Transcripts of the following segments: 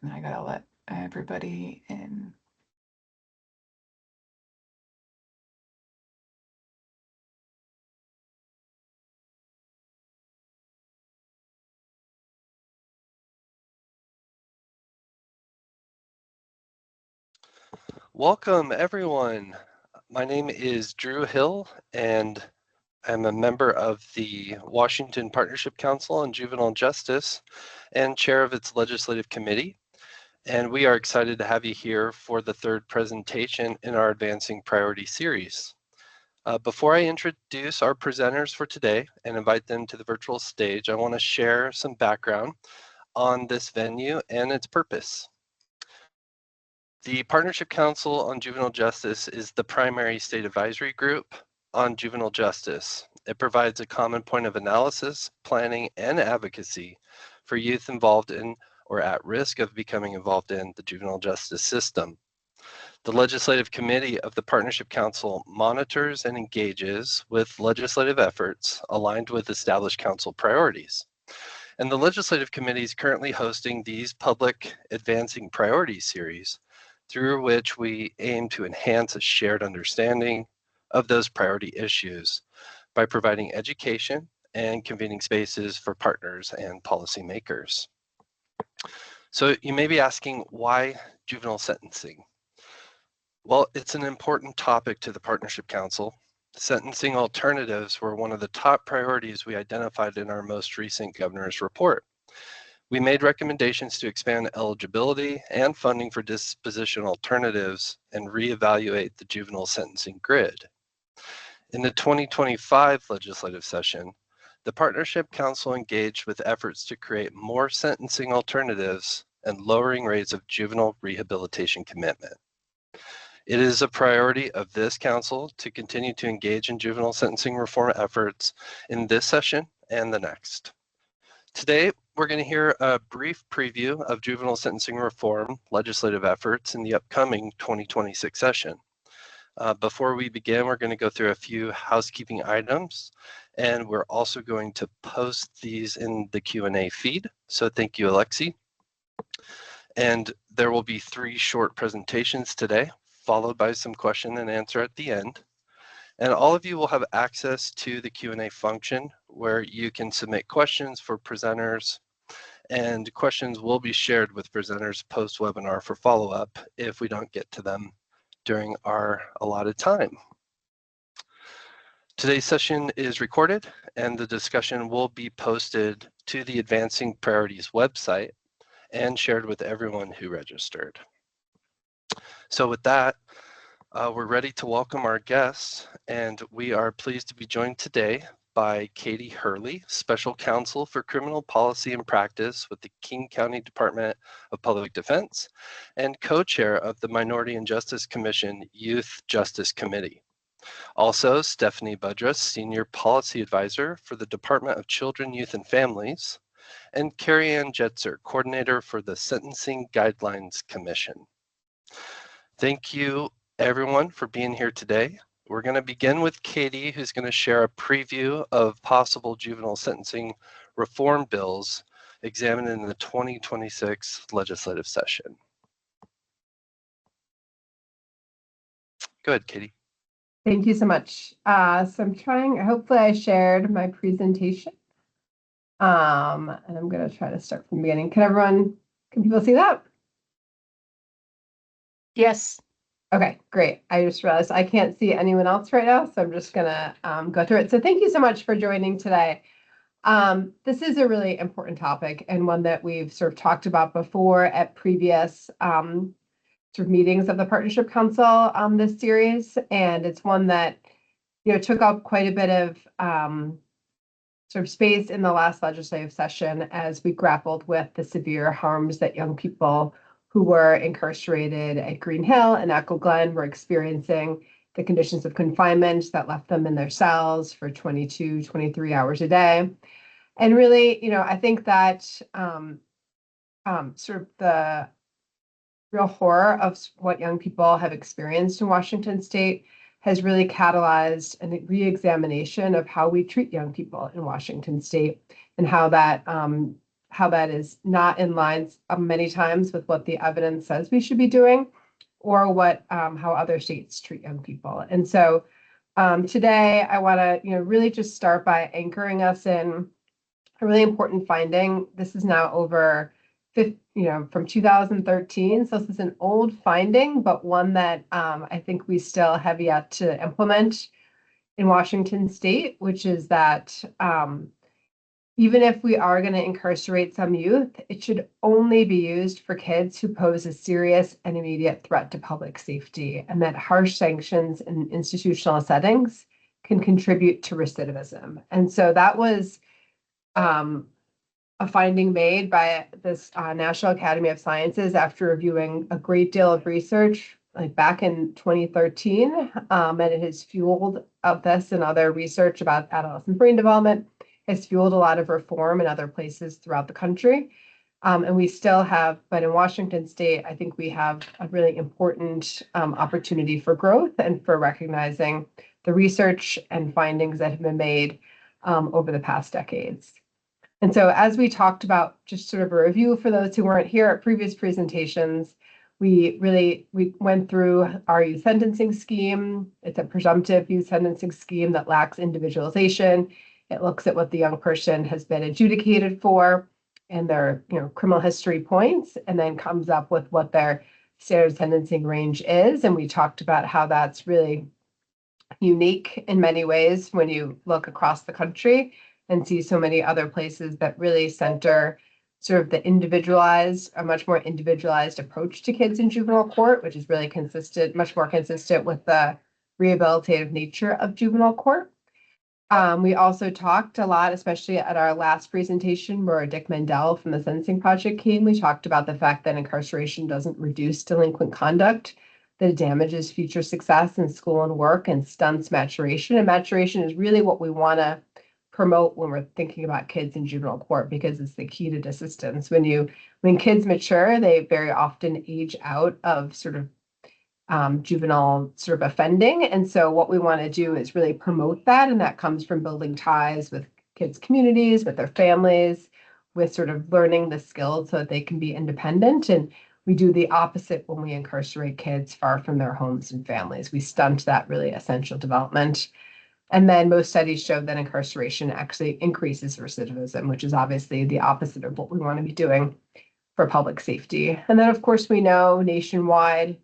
and I gotta let everybody in. Welcome, everyone. My name is Drew Hill, and I'm a member of the Washington Partnership Council on Juvenile Justice and chair of its legislative committee. And we are excited to have you here for the third presentation in our Advancing Priority series. Before I introduce our presenters for today and invite them to the virtual stage, I want to share some background on this venue and its purpose. The Partnership Council on Juvenile Justice is the primary state advisory group on juvenile justice. It provides a common point of analysis, planning, and advocacy for youth involved in or at risk of becoming involved in the juvenile justice system. The Legislative Committee of the Partnership Council monitors and engages with legislative efforts aligned with established council priorities. And the Legislative Committee is currently hosting these public Advancing Priorities series, through which we aim to enhance a shared understanding of those priority issues by providing education and convening spaces for partners and policymakers. So you may be asking, why juvenile sentencing? Well, it's an important topic to the Partnership Council. Sentencing alternatives were one of the top priorities we identified in our most recent governor's report. We made recommendations to expand eligibility and funding for disposition alternatives and reevaluate the juvenile sentencing grid. In the 2025 legislative session, the Partnership Council engaged with efforts to create more sentencing alternatives and lowering rates of juvenile rehabilitation commitment. It is a priority of this council to continue to engage in juvenile sentencing reform efforts in this session and the next. Today, we're going to hear a brief preview of juvenile sentencing reform legislative efforts in the upcoming 2026 session. Before we begin, we're going to go through a few housekeeping items, and we're also going to post these in the Q&A feed. So thank you, Alexi. And there will be 3 short presentations today, followed by some question and answer at the end. And all of you will have access to the Q&A function where you can submit questions for presenters, and questions will be shared with presenters post-webinar for follow-up if we don't get to them during our allotted time. Today's session is recorded, and the discussion will be posted to the Advancing Priorities website and shared with everyone who registered. So with that, we're ready to welcome our guests, and we are pleased to be joined today by Katie Hurley, Special Counsel for Criminal Policy and Practice with the King County Department of Public Defense and co-chair of the Minority and Justice Commission Youth Justice Committee. Also, Stephanie Budrus, Senior Policy Advisor for the Department of Children, Youth, and Families, and Carrie Ann Jetzer, Coordinator for the Sentencing Guidelines Commission. Thank you, everyone, for being here today. We're going to begin with Katie, who's going to share a preview of possible juvenile sentencing reform bills examined in the 2026 legislative session. Go ahead, Katie. Thank you so much. So I'm trying, hopefully I shared my presentation. And I'm going to try to start from the beginning. Can people see that? Yes. Okay, great. I just realized I can't see anyone else right now, so I'm just gonna go through it. So thank you so much for joining today. This is a really important topic and one that we've sort of talked about before at previous sort of meetings of the Partnership Council on this series, and it's one that took up quite a bit of sort of space in the last legislative session as we grappled with the severe harms that young people who were incarcerated at Green Hill and Echo Glen were experiencing, the conditions of confinement that left them in their cells for 22, 23 hours a day. And really, I think that sort of the real horror of what young people have experienced in Washington State has really catalyzed a re-examination of how we treat young people in Washington State and how that how that is not in line many times with what the evidence says we should be doing, or what how other states treat young people. And so today I want to really just start by anchoring us in a really important finding. This is now over from 2013. So this is an old finding, but one that I think we still have yet to implement in Washington State, which is that even if we are going to incarcerate some youth, it should only be used for kids who pose a serious and immediate threat to public safety, and that harsh sanctions in institutional settings can contribute to recidivism. And so that was a finding made by this National Academy of Sciences after reviewing a great deal of research like back in 2013, and it has fueled of this and other research about adolescent brain development, has fueled a lot of reform in other places throughout the country. And we still have, but in Washington State, I think we have a really important opportunity for growth and for recognizing the research and findings that have been made over the past decades. And so as we talked about, just sort of a review for those who weren't here at previous presentations, we went through our youth sentencing scheme. It's a presumptive youth sentencing scheme that lacks individualization. It looks at what the young person has been adjudicated for and their criminal history points, and then comes up with what their standard sentencing range is. And we talked about how that's really unique in many ways when you look across the country and see so many other places that really center sort of a much more individualized approach to kids in juvenile court, which is really much more consistent with the rehabilitative nature of juvenile court. We also talked a lot, especially at our last presentation where Dick Mandel from the Sentencing Project came. We talked about the fact that incarceration doesn't reduce delinquent conduct, that it damages future success in school and work and stunts maturation. And maturation is really what we want to promote when we're thinking about kids in juvenile court, because it's the key to desistance. When kids mature, they very often age out of sort of juvenile sort of offending. And so what we want to do is really promote that. And that comes from building ties with kids' communities, with their families, with sort of learning the skills so that they can be independent. And we do the opposite when we incarcerate kids far from their homes and families. We stunt that really essential development. And then most studies show that incarceration actually increases recidivism, which is obviously the opposite of what we want to be doing for public safety. And then, of course, we know nationwide,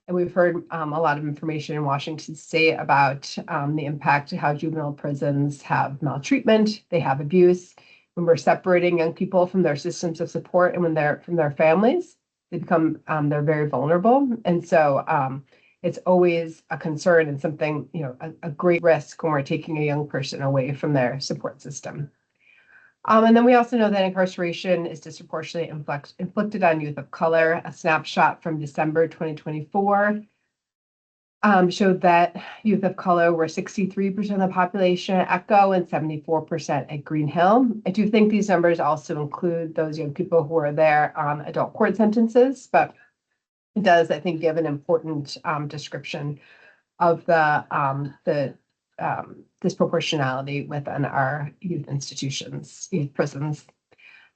and we've heard a lot of information in Washington State about the impact of how juvenile prisons have maltreatment, they have abuse. When we're separating young people from their systems of support and when they're from their families, they're very vulnerable. And so it's always a concern and something, a great risk when we're taking a young person away from their support system. And then we also know that incarceration is disproportionately inflicted on youth of color. A snapshot from December 2024 showed that youth of color were 63% of the population at Echo and 74% at Green Hill. I do think these numbers also include those young people who are there on adult court sentences, but it does, I think, give an important description of the disproportionality within our youth institutions, youth prisons.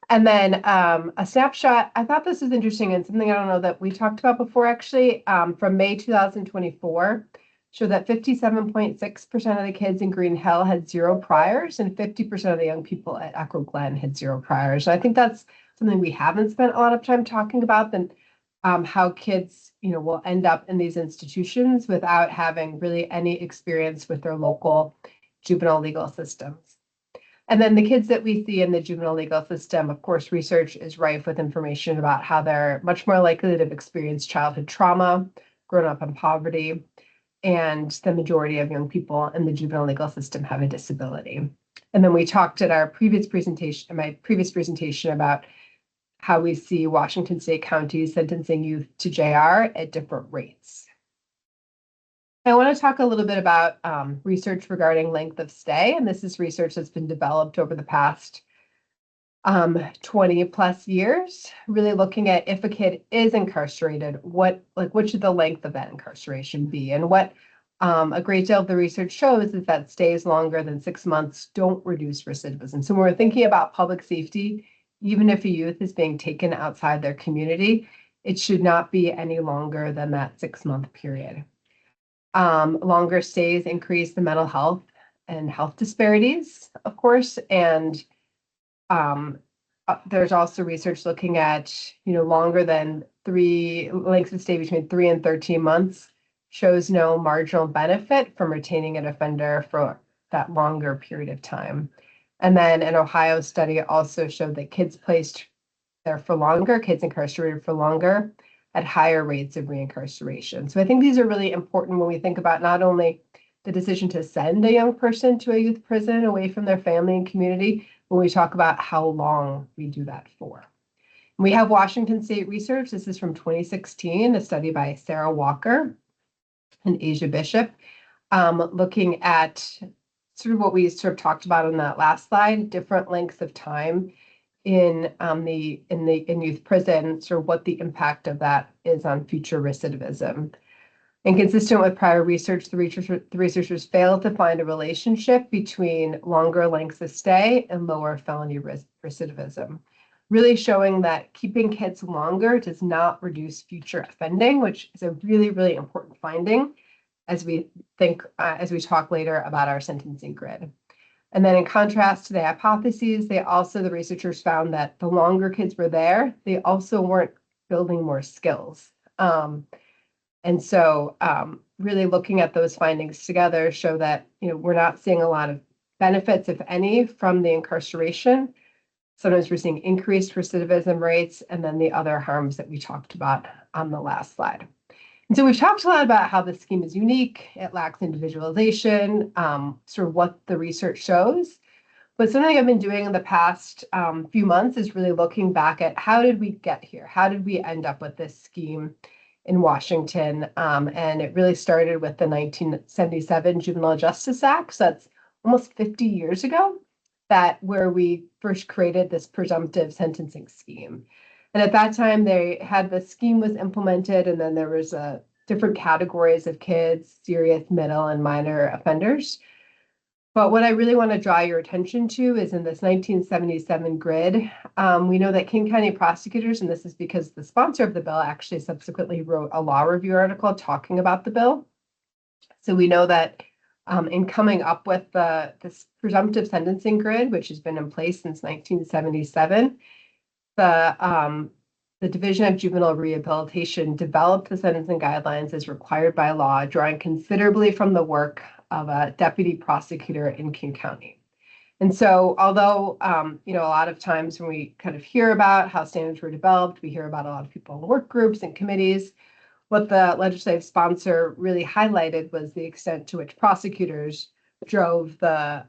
And then a snapshot, I thought this was interesting and something I don't know that we talked about before, actually, from May 2024, showed that 57.6% of the kids in Green Hill had 0 priors and 50% of the young people at Echo Glen had 0 priors. So I think that's something we haven't spent a lot of time talking about, than how kids, will end up in these institutions without having really any experience with their local juvenile legal systems. And then the kids that we see in the juvenile legal system, of course, research is rife with information about how they're much more likely to have experienced childhood trauma, grown up in poverty, and the majority of young people in the juvenile legal system have a disability. And then we talked at my previous presentation about how we see Washington State counties sentencing youth to JR at different rates. I want to talk a little bit about research regarding length of stay, and this is research that's been developed over the past 20 plus years, really looking at if a kid is incarcerated, what should the length of that incarceration be? And what a great deal of the research shows is that stays longer than 6 months don't reduce recidivism. So when we're thinking about public safety, even if a youth is being taken outside their community, it should not be any longer than that 6-month period. Longer stays increase the mental health and health disparities, of course, and there's also research looking at, longer than lengths of stay between 3 and 13 months shows no marginal benefit from retaining an offender for that longer period of time. And then an Ohio study also showed that kids placed there for longer, kids incarcerated for longer, at higher rates of reincarceration. So I think these are really important when we think about not only the decision to send a young person to a youth prison away from their family and community, when we talk about how long we do that for. We have Washington State research. This is from 2016, a study by Sarah Walker and Asia Bishop, looking at sort of what we sort of talked about on that last slide, different lengths of time in youth prison, sort of what the impact of that is on future recidivism. And consistent with prior research, the researchers failed to find a relationship between longer lengths of stay and lower felony recidivism, really showing that keeping kids longer does not reduce future offending, which is a really, really important finding as we talk later about our sentencing grid. And then in contrast to the hypotheses, the researchers found that the longer kids were there, they also weren't building more skills. And so really looking at those findings together show that, we're not seeing a lot of benefits, if any, from the incarceration. Sometimes we're seeing increased recidivism rates, and then the other harms that we talked about on the last slide. And so we've talked a lot about how the scheme is unique, it lacks individualization, sort of what the research shows. But something I've been doing in the past few months is really looking back at how did we get here? How did we end up with this scheme in Washington? And it really started with the 1977 Juvenile Justice Act. So that's almost 50 years ago, where we first created this presumptive sentencing scheme. And at that time, the scheme was implemented, and then there was different categories of kids, serious, middle, and minor offenders. But what I really want to draw your attention to is in this 1977 grid, we know that King County prosecutors, and this is because the sponsor of the bill actually subsequently wrote a law review article talking about the bill. So we know that in coming up with this presumptive sentencing grid, which has been in place since 1977, the Division of Juvenile Rehabilitation developed the sentencing guidelines as required by law, drawing considerably from the work of a deputy prosecutor in King County. And so although, a lot of times when we kind of hear about how standards were developed, we hear about a lot of people in work groups and committees, what the legislative sponsor really highlighted was the extent to which prosecutors drove the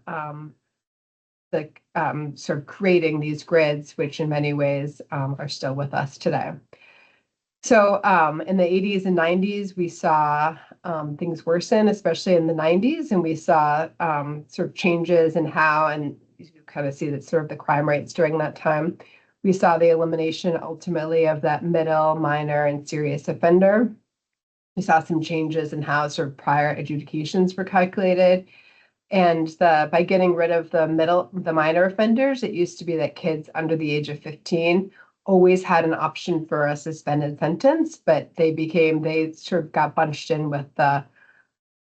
sort of creating these grids, which in many ways are still with us today. So in the 80s and 90s, we saw things worsen, especially in the 90s, and we saw sort of changes in how, and you kind of see that sort of the crime rates during that time. We saw the elimination ultimately of that middle, minor, and serious offender. We saw some changes in how sort of prior adjudications were calculated. And by getting rid of the minor offenders, it used to be that kids under the age of 15 always had an option for a suspended sentence, but they sort of got bunched in with the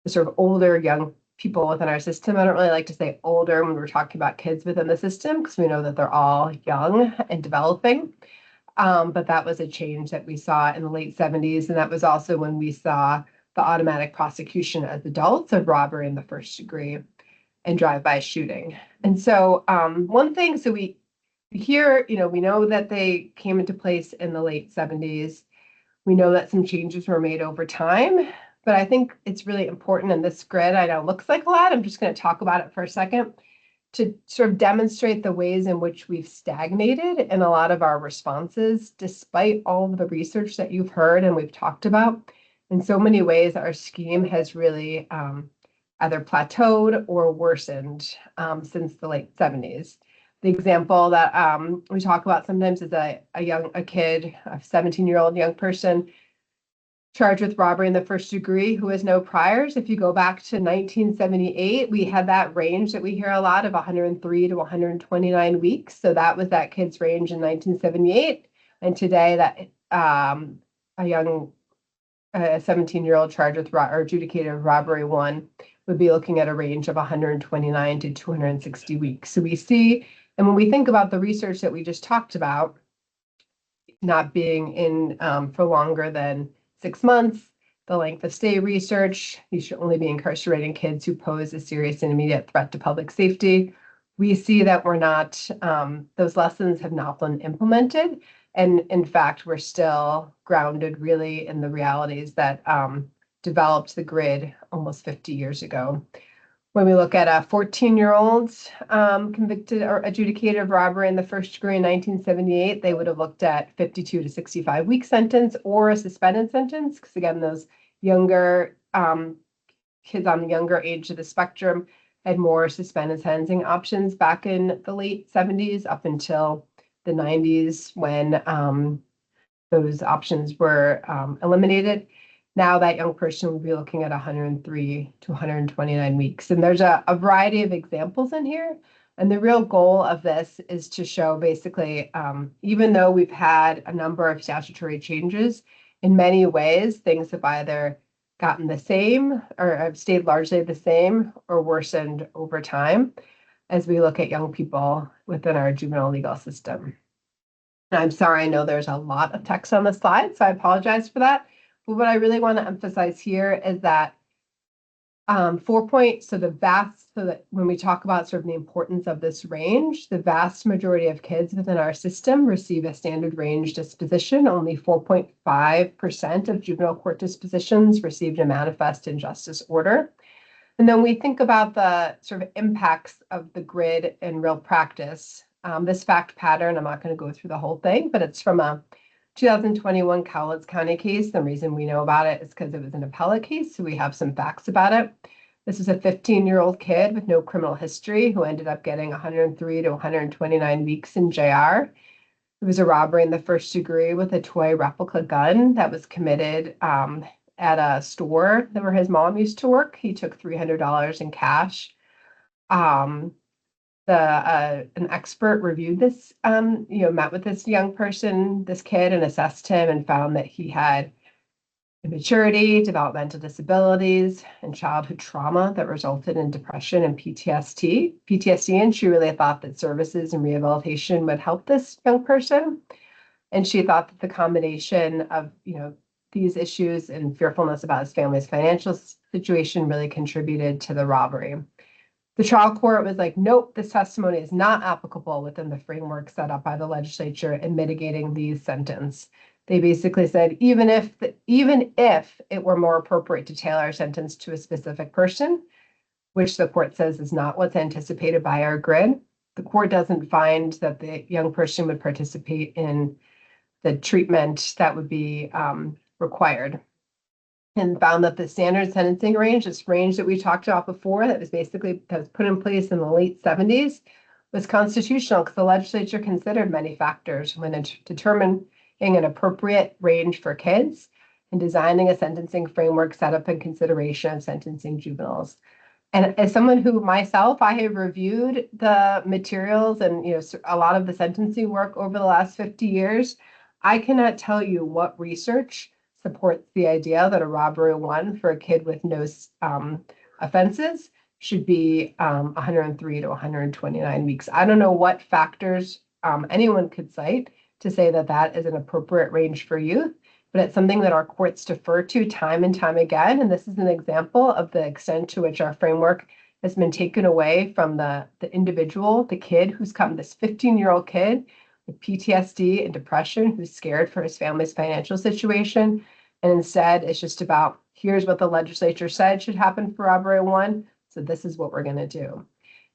sort of older young people within our system. I don't really like to say older when we're talking about kids within the system, because we know that they're all young and developing. But that was a change that we saw in the late 70s. And that was also when we saw the automatic prosecution as adults of robbery in the first degree and drive-by shooting. And so one thing, so we hear, we know that they came into place in the late 70s. We know that some changes were made over time, but I think it's really important in this grid. I know it looks like a lot. I'm just going to talk about it for a second to sort of demonstrate the ways in which we've stagnated in a lot of our responses, despite all of the research that you've heard and we've talked about. In so many ways, our scheme has really either plateaued or worsened since the late 70s. The example that we talk about sometimes is a kid, a 17-year-old young person, charged with robbery in the first degree who has no priors. If you go back to 1978, we had that range that we hear a lot of 103 to 129 weeks. So that was that kid's range in 1978. And today that a young 17-year-old charged with or adjudicated robbery one would be looking at a range of 129 to 260 weeks. So we see, and when we think about the research that we just talked about, not being in for longer than 6 months, the length of stay research, you should only be incarcerating kids who pose a serious and immediate threat to public safety. We see that we're not, those lessons have not been implemented. And in fact, we're still grounded really in the realities that developed the grid almost 50 years ago. When we look at a 14-year-old convicted or adjudicated of robbery in the first degree in 1978, they would have looked at 52 to 65 week sentence or a suspended sentence. Because again, those younger kids on the younger age of the spectrum had more suspended sentencing options back in the late 70s up until the 90s when those options were eliminated. Now that young person would be looking at 103 to 129 weeks. And there's a variety of examples in here. And the real goal of this is to show basically, even though we've had a number of statutory changes, in many ways, things have either gotten the same or have stayed largely the same or worsened over time as we look at young people within our juvenile legal system. And I'm sorry, I know there's a lot of text on the slide, so I apologize for that. But what I really want to emphasize here is that so that when we talk about sort of the importance of this range, the vast majority of kids within our system receive a standard range disposition. Only 4.5% of juvenile court dispositions received a manifest injustice order. And then we think about the sort of impacts of the grid in real practice. This fact pattern, I'm not going to go through the whole thing, but it's from a 2021 Cowlitz County case. The reason we know about it is because it was an appellate case, so we have some facts about it. This is a 15-year-old kid with no criminal history who ended up getting 103 to 129 weeks in JR. It was a robbery in the first degree with a toy replica gun that was committed at a store where his mom used to work. He took $300 in cash. An expert reviewed this, met with this young person, this kid, and assessed him and found that he had immaturity, developmental disabilities, and childhood trauma that resulted in depression and PTSD. And she really thought that services and rehabilitation would help this young person. And she thought that the combination of, these issues and fearfulness about his family's financial situation really contributed to the robbery. The trial court was like, nope, this testimony is not applicable within the framework set up by the legislature in mitigating these sentence. They basically said, even if it were more appropriate to tailor a sentence to a specific person, which the court says is not what's anticipated by our grid, the court doesn't find that the young person would participate in the treatment that would be required. And found that the standard sentencing range, this range that we talked about before, that was put in place in the late 70s, was constitutional because the legislature considered many factors when determining an appropriate range for kids and designing a sentencing framework set up in consideration of sentencing juveniles. And as someone who myself, I have reviewed the materials and a lot of the sentencing work over the last 50 years, I cannot tell you what research supports the idea that a robbery one for a kid with no offenses should be 103 to 129 weeks. I don't know what factors anyone could cite to say that that is an appropriate range for youth, but it's something that our courts defer to time and time again. And this is an example of the extent to which our framework has been taken away from the individual, the kid who's come, this 15-year-old kid with PTSD and depression who's scared for his family's financial situation. And instead, it's just about, here's what the legislature said should happen for robbery one, so this is what we're going to do.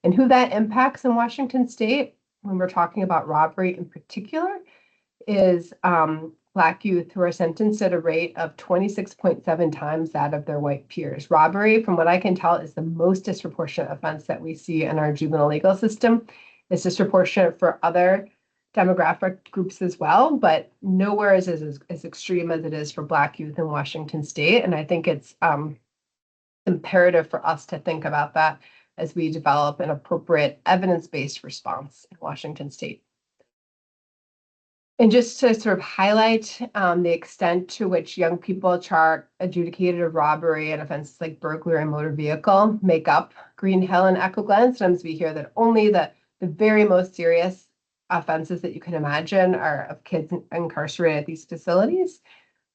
And who that impacts in Washington State, when we're talking about robbery in particular, is Black youth who are sentenced at a rate of 26.7 times that of their white peers. Robbery, from what I can tell, is the most disproportionate offense that we see in our juvenile legal system. It's disproportionate for other demographic groups as well, but nowhere is as extreme as it is for Black youth in Washington State. And I think it's imperative for us to think about that as we develop an appropriate evidence-based response in Washington State. And just to sort of highlight the extent to which young people charged adjudicated of robbery and offenses like burglary and motor vehicle make up Green Hill and Echo Glen. Sometimes we hear that only the very most serious offenses that you can imagine are of kids incarcerated at these facilities.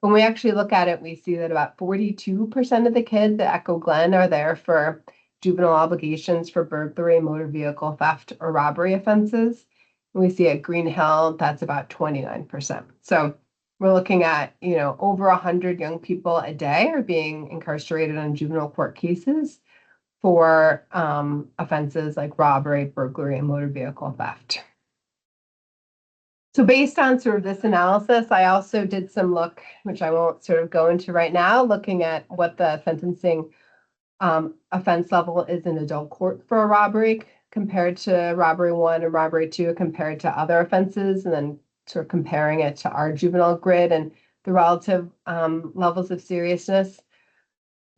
When we actually look at it, we see that about 42% of the kids at Echo Glen are there for juvenile obligations for burglary, motor vehicle theft, or robbery offenses. And we see at Green Hill, that's about 29%. So we're looking at, over 100 young people a day are being incarcerated on juvenile court cases for offenses like robbery, burglary, and motor vehicle theft. So based on sort of this analysis, I also did some look, which I won't sort of go into right now, looking at what the sentencing offense level is in adult court for a robbery compared to robbery 1 and robbery 2 compared to other offenses, and then sort of comparing it to our juvenile grid and the relative levels of seriousness.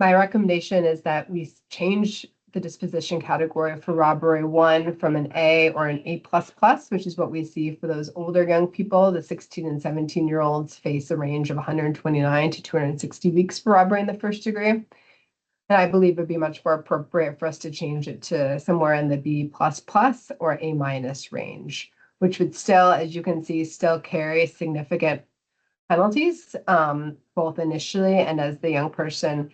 My recommendation is that we change the disposition category for robbery 1 from an A or an A++, which is what we see for those older young people. The 16 and 17-year-olds face a range of 129 to 260 weeks for robbery in the first degree. And I believe it would be much more appropriate for us to change it to somewhere in the B++ or A- range, which would still, as you can see, still carry significant penalties, both initially and as the young person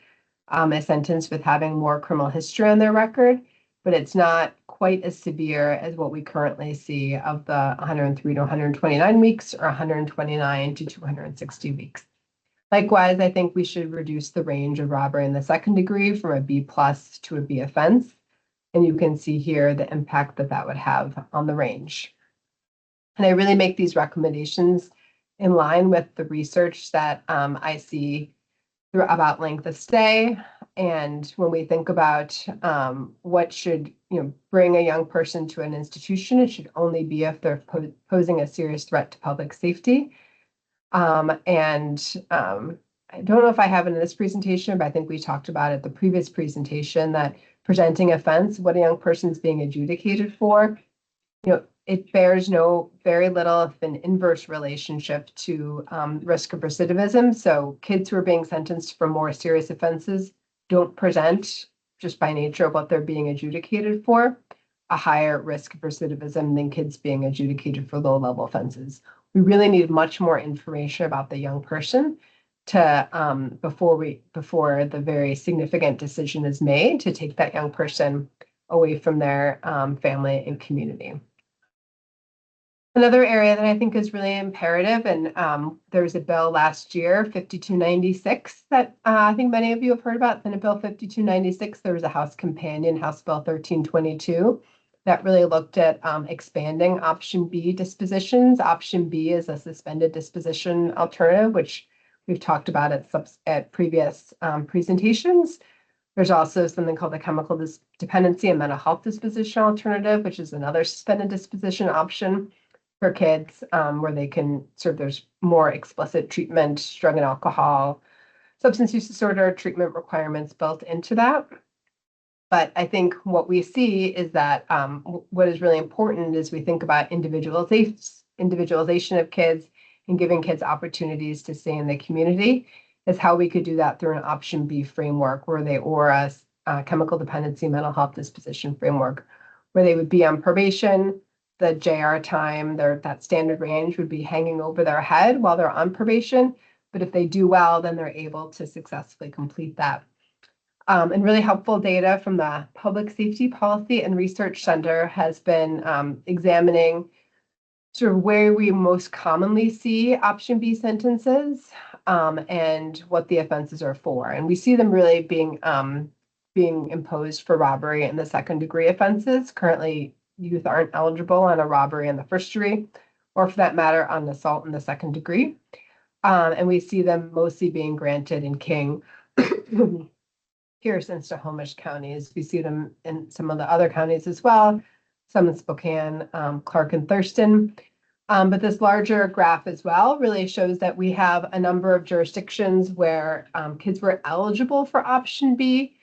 is sentenced with having more criminal history on their record, but it's not quite as severe as what we currently see of the 103 to 129 weeks or 129 to 260 weeks. Likewise, I think we should reduce the range of robbery in the second degree from a B+ to a B offense. And you can see here the impact that that would have on the range. And I really make these recommendations in line with the research that I see about length of stay. And when we think about what should bring a young person to an institution, it should only be if they're posing a serious threat to public safety. I don't know if I have it in this presentation, but I think we talked about it the previous presentation that presenting offense, what a young person is being adjudicated for, it bears very little of an inverse relationship to risk of recidivism. So kids who are being sentenced for more serious offenses don't present, just by nature of what they're being adjudicated for, a higher risk of recidivism than kids being adjudicated for low-level offenses. We really need much more information about the young person to before the very significant decision is made to take that young person away from their family and community. Another area that I think is really imperative, and there was a bill last year, 5296, that I think many of you have heard about. Senate Bill 5296, there was a House companion, House Bill 1322, that really looked at expanding Option B dispositions. Option B is a suspended disposition alternative, which we've talked about at previous presentations. There's also something called the chemical dependency and mental health disposition alternative, which is another suspended disposition option for kids where they can there's more explicit treatment, drug and alcohol, substance use disorder treatment requirements built into that. But I think what we see is that what is really important is we think about individualization of kids and giving kids opportunities to stay in the community is how we could do that through an Option B framework or a chemical dependency mental health disposition framework, where they would be on probation. The JR time, that standard range would be hanging over their head while they're on probation. But if they do well, then they're able to successfully complete that. And really helpful data from the Public Safety Policy and Research Center has been examining sort of where we most commonly see Option B sentences and what the offenses are for. And we see them really being imposed for robbery and the second degree offenses. Currently, youth aren't eligible on a robbery in the first degree, or for that matter, on assault in the second degree. And we see them mostly being granted in King, Pierce, and Snohomish counties. We see them in some of the other counties as well, some in Spokane, Clark, and Thurston. But this larger graph as well really shows that we have a number of jurisdictions where kids were eligible for option B,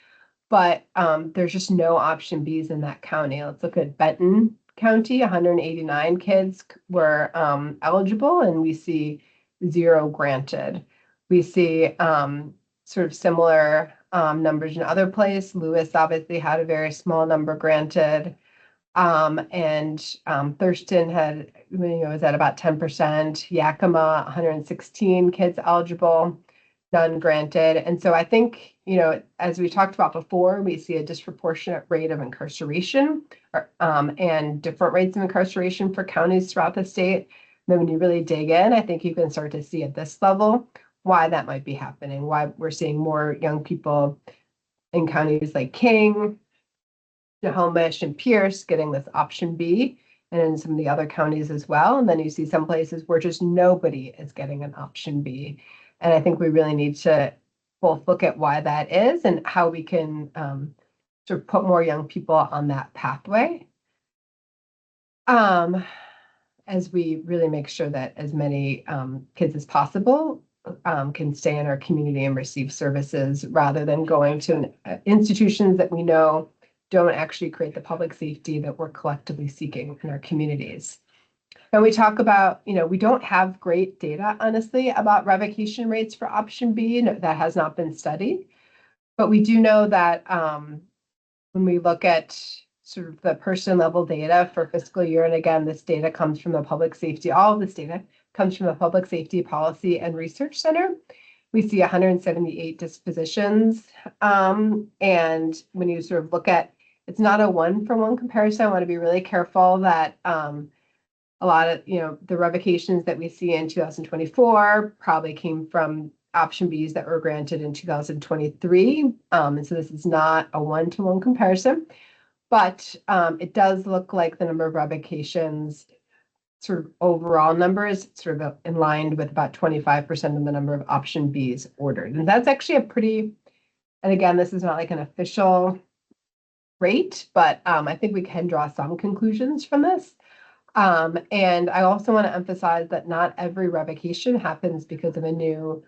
but there's just no option Bs in that county. Let's look at Benton County. 189 kids were eligible, and we see 0 granted. We see sort of similar numbers in other places. Lewis obviously had a very small number granted. And Thurston had, was at about 10%. Yakima, 116 kids eligible, none granted. And so I think, as we talked about before, we see a disproportionate rate of incarceration and different rates of incarceration for counties throughout the state. And then when you really dig in, I think you can start to see at this level why that might be happening, why we're seeing more young people in counties like King, Snohomish, and Pierce getting this option B, and in some of the other counties as well. And then you see some places where just nobody is getting an option B. And I think we really need to both look at why that is and how we can sort of put more young people on that pathway, as we really make sure that as many kids as possible can stay in our community and receive services rather than going to institutions that we know don't actually create the public safety that we're collectively seeking in our communities. And we talk about, we don't have great data, honestly, about revocation rates for option B. That has not been studied. But we do know that when we look at sort of the person level data for fiscal year, and again, this data comes from the public safety, all of this data comes from the Public Safety Policy and Research Center. We see 178 dispositions. And when you sort of look at, it's not a one-for-one comparison. I want to be really careful that a lot of, the revocations that we see in 2024 probably came from option Bs that were granted in 2023. And so this is not a one-to-one comparison, but it does look like the number of revocations, sort of overall numbers, sort of in line with about 25% of the number of option Bs ordered. And that's actually a pretty, and again, this is not like an official rate, but I think we can draw some conclusions from this. And I also want to emphasize that not every revocation happens because of a new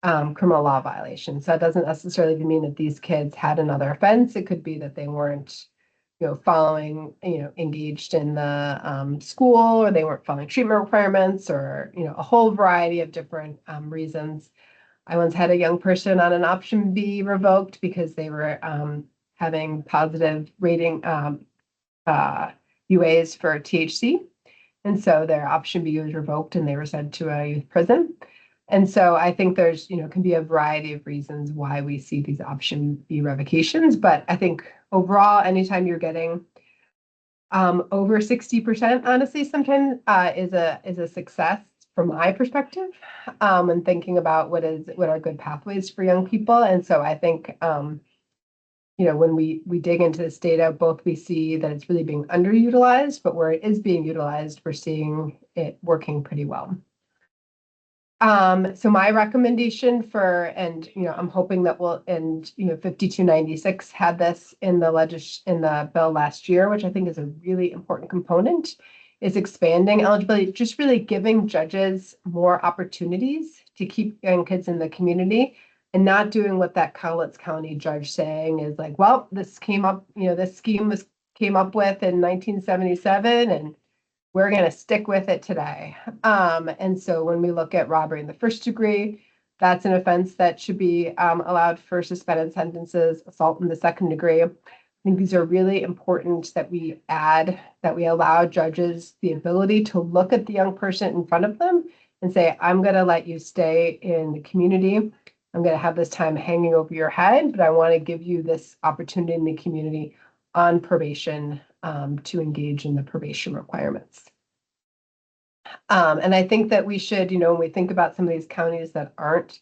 criminal law violation. So that doesn't necessarily mean that these kids had another offense. It could be that they weren't, following, engaged in the school, or they weren't following treatment requirements, or, a whole variety of different reasons. I once had a young person on an option B revoked because they were having positive rating UAs for THC. And so their option B was revoked and they were sent to a youth prison. And so I think there's, can be a variety of reasons why we see these option B revocations. But I think overall, anytime you're getting over 60%, honestly, sometimes is a success from my perspective, and thinking about what are good pathways for young people. And so I think, when we dig into this data, both we see that it's really being underutilized, but where it is being utilized, we're seeing it working pretty well. So my recommendation and I'm hoping that we'll, and 5296 had this in the bill last year, which I think is a really important component, is expanding eligibility, just really giving judges more opportunities to keep young kids in the community, and not doing what that Cowlitz County judge saying is like, well, this came up, this scheme came up with in 1977, and we're going to stick with it today. And so when we look at robbery in the first degree, that's an offense that should be allowed for suspended sentences. Assault in the second degree, I think these are really important that we allow judges the ability to look at the young person in front of them and say, I'm going to let you stay in the community. I'm going to have this time hanging over your head, but I want to give you this opportunity in the community on probation to engage in the probation requirements. And I think that we should, when we think about some of these counties that aren't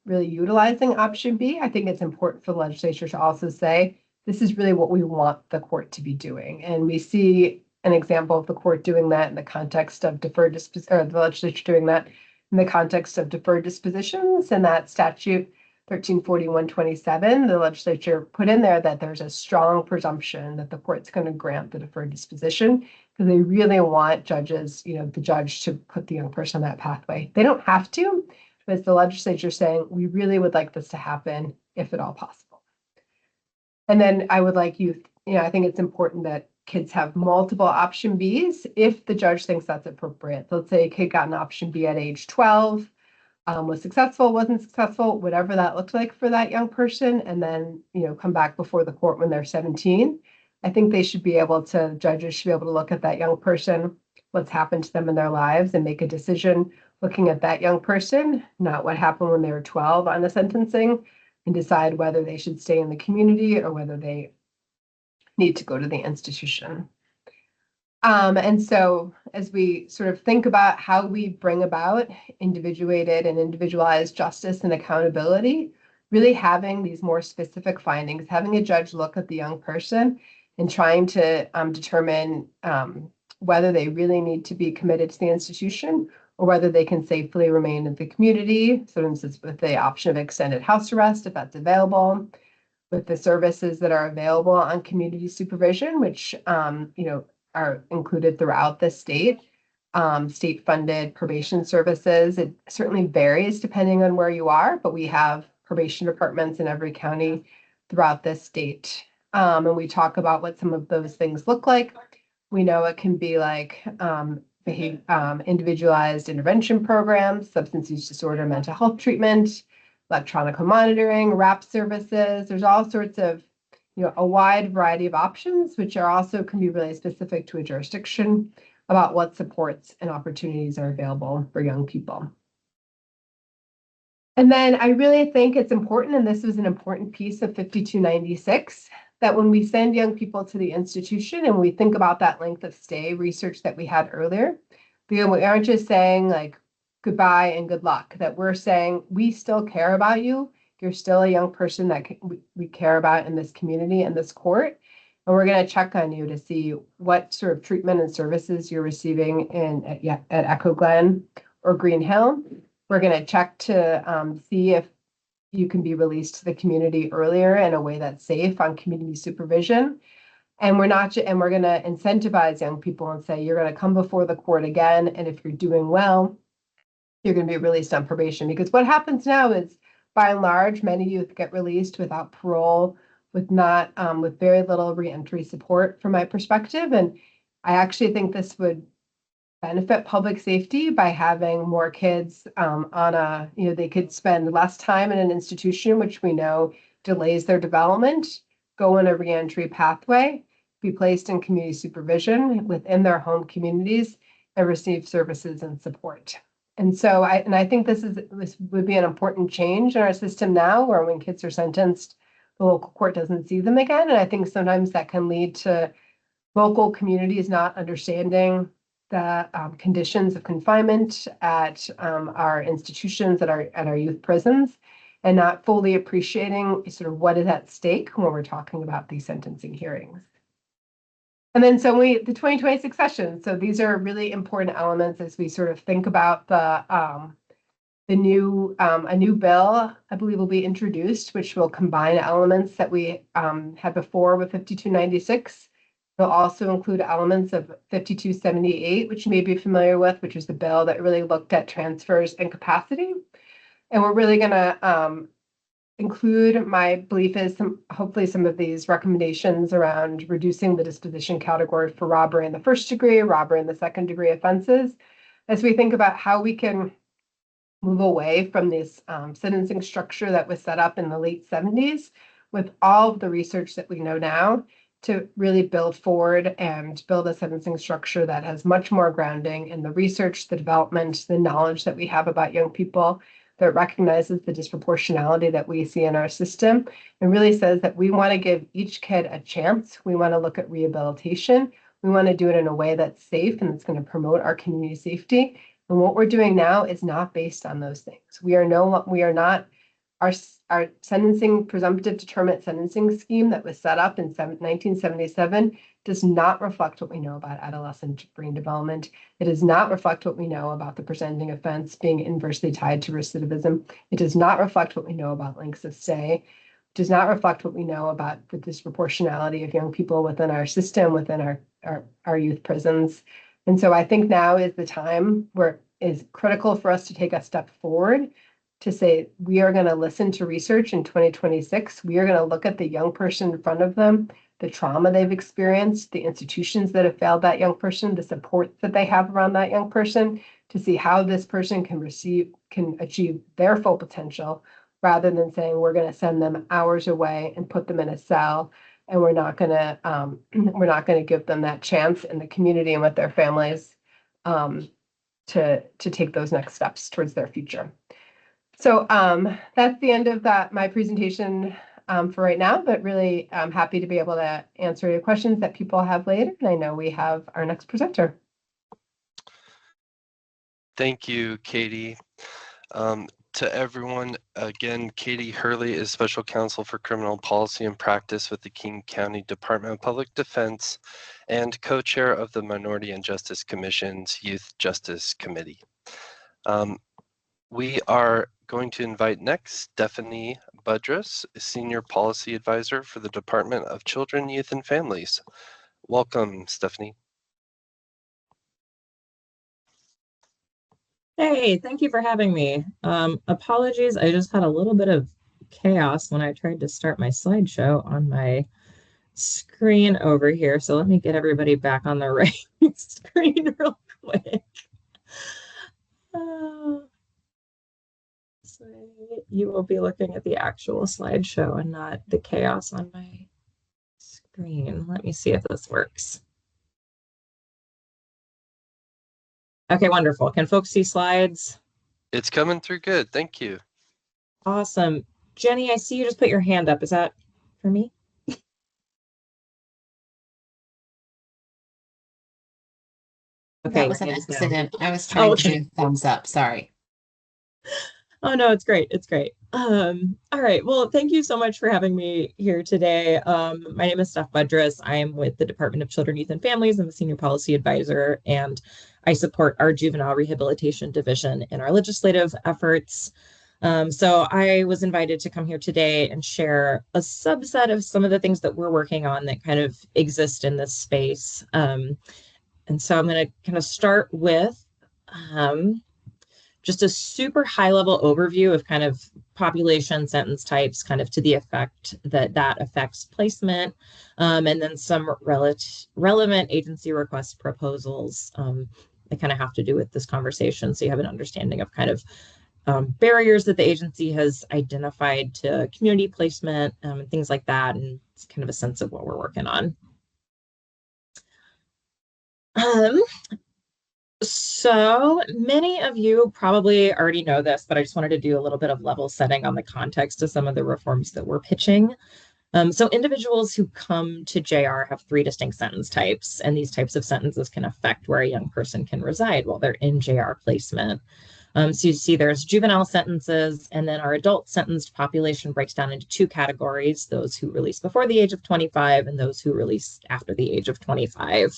really utilizing option B, I think it's important for the legislature to also say, this is really what we want the court to be doing. And we see an example of the court doing that in the context of deferred disposition, or the legislature doing that in the context of deferred dispositions, and that statute 1341-27, the legislature put in there that there's a strong presumption that the court's going to grant the deferred disposition because they really want judges, the judge to put the young person on that pathway. They don't have to, but it's the legislature saying, we really would like this to happen if at all possible. And then I would like youth, I think it's important that kids have multiple option Bs if the judge thinks that's appropriate. So let's say a kid got an option B at age 12, was successful, wasn't successful, whatever that looked like for that young person, and then, come back before the court when they're 17. I think judges should be able to look at that young person, what's happened to them in their lives, and make a decision looking at that young person, not what happened when they were 12 on the sentencing, and decide whether they should stay in the community or whether they need to go to the institution. And so as we sort of think about how we bring about individuated and individualized justice and accountability, really having these more specific findings, having a judge look at the young person and trying to determine whether they really need to be committed to the institution or whether they can safely remain in the community. So for instance, with the option of extended house arrest, if that's available, with the services that are available on community supervision, which, are included throughout the state, state-funded probation services. It certainly varies depending on where you are, but we have probation departments in every county throughout the state. And we talk about what some of those things look like. We know it can be like individualized intervention programs, substance use disorder, mental health treatment, electronic monitoring, RAP services. There's all sorts of a wide variety of options, which can be really specific to a jurisdiction about what supports and opportunities are available for young people. And then I really think it's important, and this was an important piece of 5296, that when we send young people to the institution and we think about that length of stay research that we had earlier, we aren't just saying like goodbye and good luck, that we're saying we still care about you. You're still a young person that we care about in this community and this court. And we're going to check on you to see what sort of treatment and services you're receiving at Echo Glen or Green Hill. We're going to check to see if you can be released to the community earlier in a way that's safe on community supervision. And we're going to incentivize young people and say, you're going to come before the court again. And if you're doing well, you're going to be released on probation. Because what happens now is, by and large, many youth get released without parole, with very little reentry support from my perspective. And I actually think this would benefit public safety by having more kids they could spend less time in an institution, which we know delays their development, go in a reentry pathway, be placed in community supervision within their home communities, and receive services and support. And so I think this would be an important change in our system now, where when kids are sentenced, the local court doesn't see them again. And I think sometimes that can lead to local communities not understanding the conditions of confinement at our institutions, at our youth prisons, and not fully appreciating sort of what is at stake when we're talking about these sentencing hearings. And then the 2026 session. So these are really important elements as we sort of think about a new bill, I believe, will be introduced, which will combine elements that we had before with 5296. It'll also include elements of 5278, which you may be familiar with, which is the bill that really looked at transfers and capacity. And we're really going to include, my belief is, hopefully some of these recommendations around reducing the disposition category for robbery in the first degree, robbery in the second degree offenses, as we think about how we can move away from this sentencing structure that was set up in the late 70s with all of the research that we know now, to really build forward and build a sentencing structure that has much more grounding in the research, the development, the knowledge that we have about young people, that recognizes the disproportionality that we see in our system, and really says that we want to give each kid a chance. We want to look at rehabilitation. We want to do it in a way that's safe and it's going to promote our community safety. And what we're doing now is not based on those things. We are not our sentencing presumptive determinant sentencing scheme that was set up in 1977 does not reflect what we know about adolescent brain development. It does not reflect what we know about the presenting offense being inversely tied to recidivism. It does not reflect what we know about lengths of stay. It does not reflect what we know about the disproportionality of young people within our system, within our youth prisons. And so I think now is the time where it is critical for us to take a step forward to say, we are going to listen to research in 2026. We are going to look at the young person in front of them, the trauma they've experienced, the institutions that have failed that young person, the support that they have around that young person, to see how this person can achieve their full potential, rather than saying we're going to send them hours away and put them in a cell, and we're not going to give them that chance in the community and with their families to take those next steps towards their future. So that's the end of my presentation for right now, but really I'm happy to be able to answer your questions that people have later. And I know we have our next presenter. Thank you, Katie. To everyone, again, Katie Hurley is Special Counsel for Criminal Policy and Practice with the King County Department of Public Defense and co-chair of the Minority and Justice Commission's Youth Justice Committee. We are going to invite next Stephanie Budrus, Senior Policy Advisor for the Department of Children, Youth, and Families. Welcome, Stephanie. Hey, thank you for having me. Apologies, I just had a little bit of chaos when I tried to start my slideshow on my screen over here. So let me get everybody back on the right screen real quick. So you will be looking at the actual slideshow and not the chaos on my screen. Let me see if this works. Okay, wonderful. Can folks see slides? It's coming through good. Thank you. Awesome. Jenny, I see you just put your hand up. Is that for me? Okay, that was an accident. I was trying to do thumbs up. Sorry. Oh, no, it's great. It's great. All right. Well, thank you so much for having me here today. My name is Steph Budrus. I am with the Department of Children, Youth, and Families. I'm a Senior Policy Advisor, and I support our Juvenile Rehabilitation Division in our legislative efforts. So I was invited to come here today and share a subset of some of the things that we're working on that kind of exist in this space. And so I'm going to kind of start with just a super high level overview of kind of population sentence types, kind of to the effect that that affects placement, and then some relevant agency request proposals that kind of have to do with this conversation. So you have an understanding of kind of barriers that the agency has identified to community placement, and things like that, and it's kind of a sense of what we're working on. So many of you probably already know this, but I just wanted to do a little bit of level setting on the context of some of the reforms that we're pitching. So individuals who come to JR have 3 distinct sentence types, and these types of sentences can affect where a young person can reside while they're in JR placement. So you see there's juvenile sentences, and then our adult sentenced population breaks down into 2 categories, those who release before the age of 25 and those who release after the age of 25.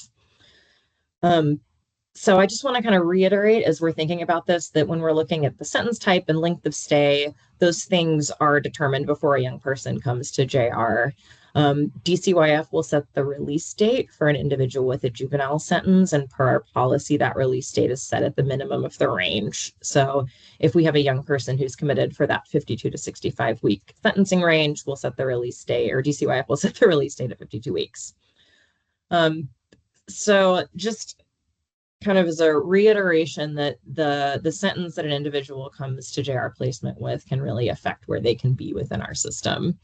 So I just want to kind of reiterate as we're thinking about this, that when we're looking at the sentence type and length of stay, those things are determined before a young person comes to JR. DCYF will set the release date for an individual with a juvenile sentence, and per our policy, that release date is set at the minimum of the range. So if we have a young person who's committed for that 52 to 65 week sentencing range, we'll set the release date, or DCYF will set the release date at 52 weeks. So just kind of as a reiteration that the sentence that an individual comes to JR placement with can really affect where they can be within our system.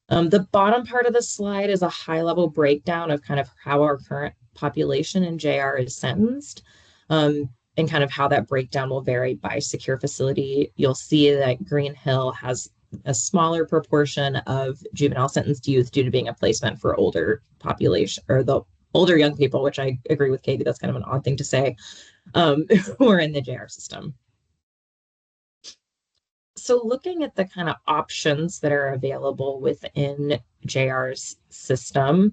The bottom part of the slide is a high-level breakdown of kind of how our current population in JR is sentenced, and kind of how that breakdown will vary by secure facility. You'll see that Green Hill has a smaller proportion of juvenile sentenced youth due to being a placement for older population, or the older young people, which I agree with Katie, that's kind of an odd thing to say, who are in the JR system. So looking at the kind of options that are available within JR's system,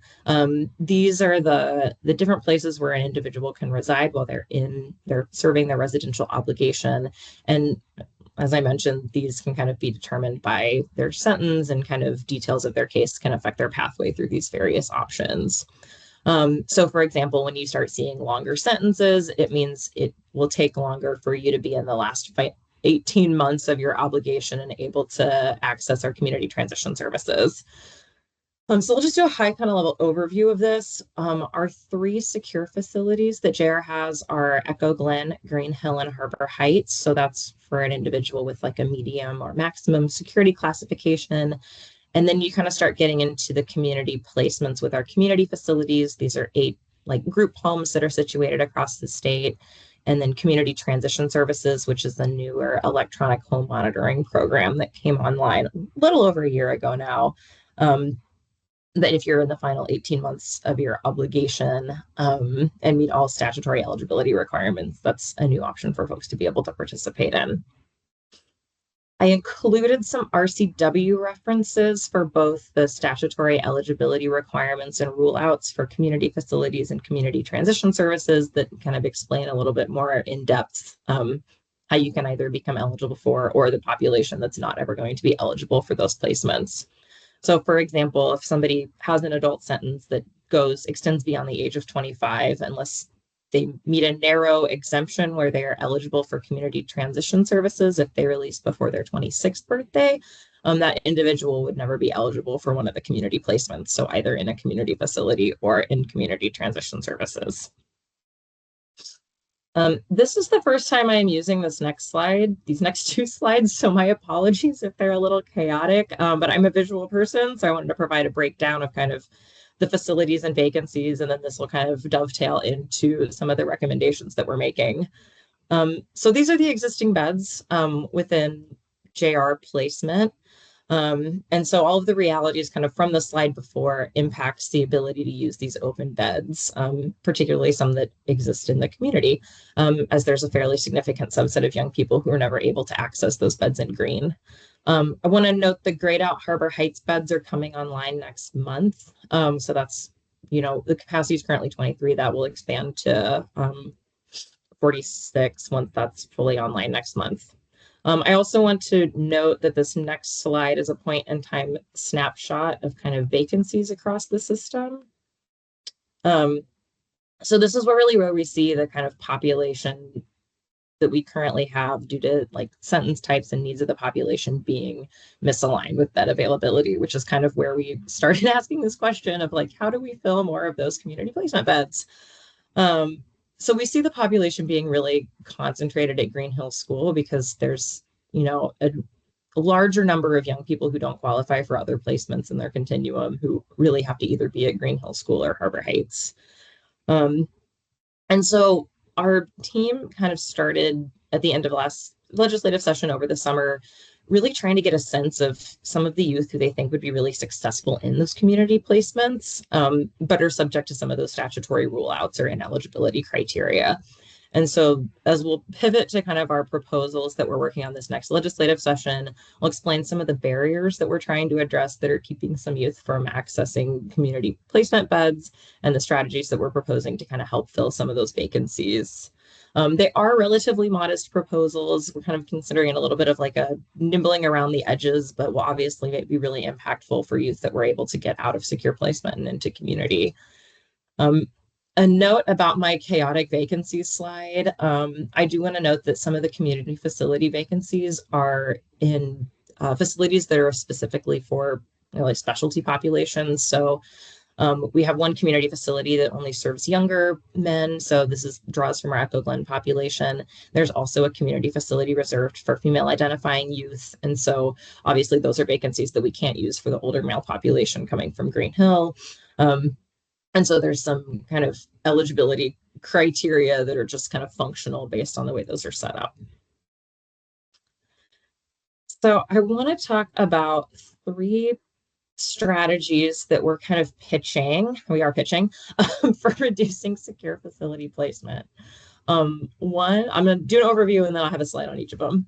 these are the different places where an individual can reside while they're serving their residential obligation. And as I mentioned, these can kind of be determined by their sentence, and kind of details of their case can affect their pathway through these various options. So for example, when you start seeing longer sentences, it means it will take longer for you to be in the last 18 months of your obligation and able to access our community transition services. So we'll just do a high kind of level overview of this. Our 3 secure facilities that JR has are Echo Glen, Green Hill, and Harbor Heights. So that's for an individual with like a medium or maximum security classification. And then you kind of start getting into the community placements with our community facilities. These are 8 like group homes that are situated across the state. And then community transition services, which is the newer electronic home monitoring program that came online a little over a year ago now. That if you're in the final 18 months of your obligation and meet all statutory eligibility requirements, that's a new option for folks to be able to participate in. I included some RCW references for both the statutory eligibility requirements and rule outs for community facilities and community transition services that kind of explain a little bit more in depth how you can either become eligible for, or the population that's not ever going to be eligible for those placements. So for example, if somebody has an adult sentence that extends beyond the age of 25, unless they meet a narrow exemption where they are eligible for community transition services if they release before their 26th birthday, that individual would never be eligible for one of the community placements. So either in a community facility or in community transition services. This is the first time I am using this next slide, these next 2 slides, so my apologies if they're a little chaotic, but I'm a visual person, so I wanted to provide a breakdown of kind of the facilities and vacancies, and then this will kind of dovetail into some of the recommendations that we're making. So these are the existing beds within JR placement. And so all of the realities kind of from the slide before impacts the ability to use these open beds, particularly some that exist in the community, as there's a fairly significant subset of young people who are never able to access those beds in green. I want to note the grayed out Harbor Heights beds are coming online next month. So that's, the capacity is currently 23. That will expand to 46 once that's fully online next month. I also want to note that this next slide is a point in time snapshot of kind of vacancies across the system. So this is where we see the kind of population that we currently have due to like sentence types and needs of the population being misaligned with bed availability, which is kind of where we started asking this question of like, how do we fill more of those community placement beds? So we see the population being really concentrated at Green Hill School because there's, a larger number of young people who don't qualify for other placements in their continuum who really have to either be at Green Hill School or Harbor Heights. And so our team kind of started at the end of last legislative session over the summer, really trying to get a sense of some of the youth who they think would be really successful in those community placements, but are subject to some of those statutory rule outs or ineligibility criteria. And so as we'll pivot to kind of our proposals that we're working on this next legislative session, we'll explain some of the barriers that we're trying to address that are keeping some youth from accessing community placement beds, and the strategies that we're proposing to kind of help fill some of those vacancies. They are relatively modest proposals. We're kind of considering a little bit of like a nibbling around the edges, but will obviously be really impactful for youth that we're able to get out of secure placement and into community. A note about my chaotic vacancies slide. I do want to note that some of the community facility vacancies are in facilities that are specifically for like specialty populations. So we have one community facility that only serves younger men. So this draws from our Echo Glen population. There's also a community facility reserved for female identifying youth. And so obviously those are vacancies that we can't use for the older male population coming from Green Hill. And so there's some kind of eligibility criteria that are just kind of functional based on the way those are set up. So I want to talk about 3 strategies that we're kind of pitching for reducing secure facility placement. One, I'm going to do an overview and then I'll have a slide on each of them.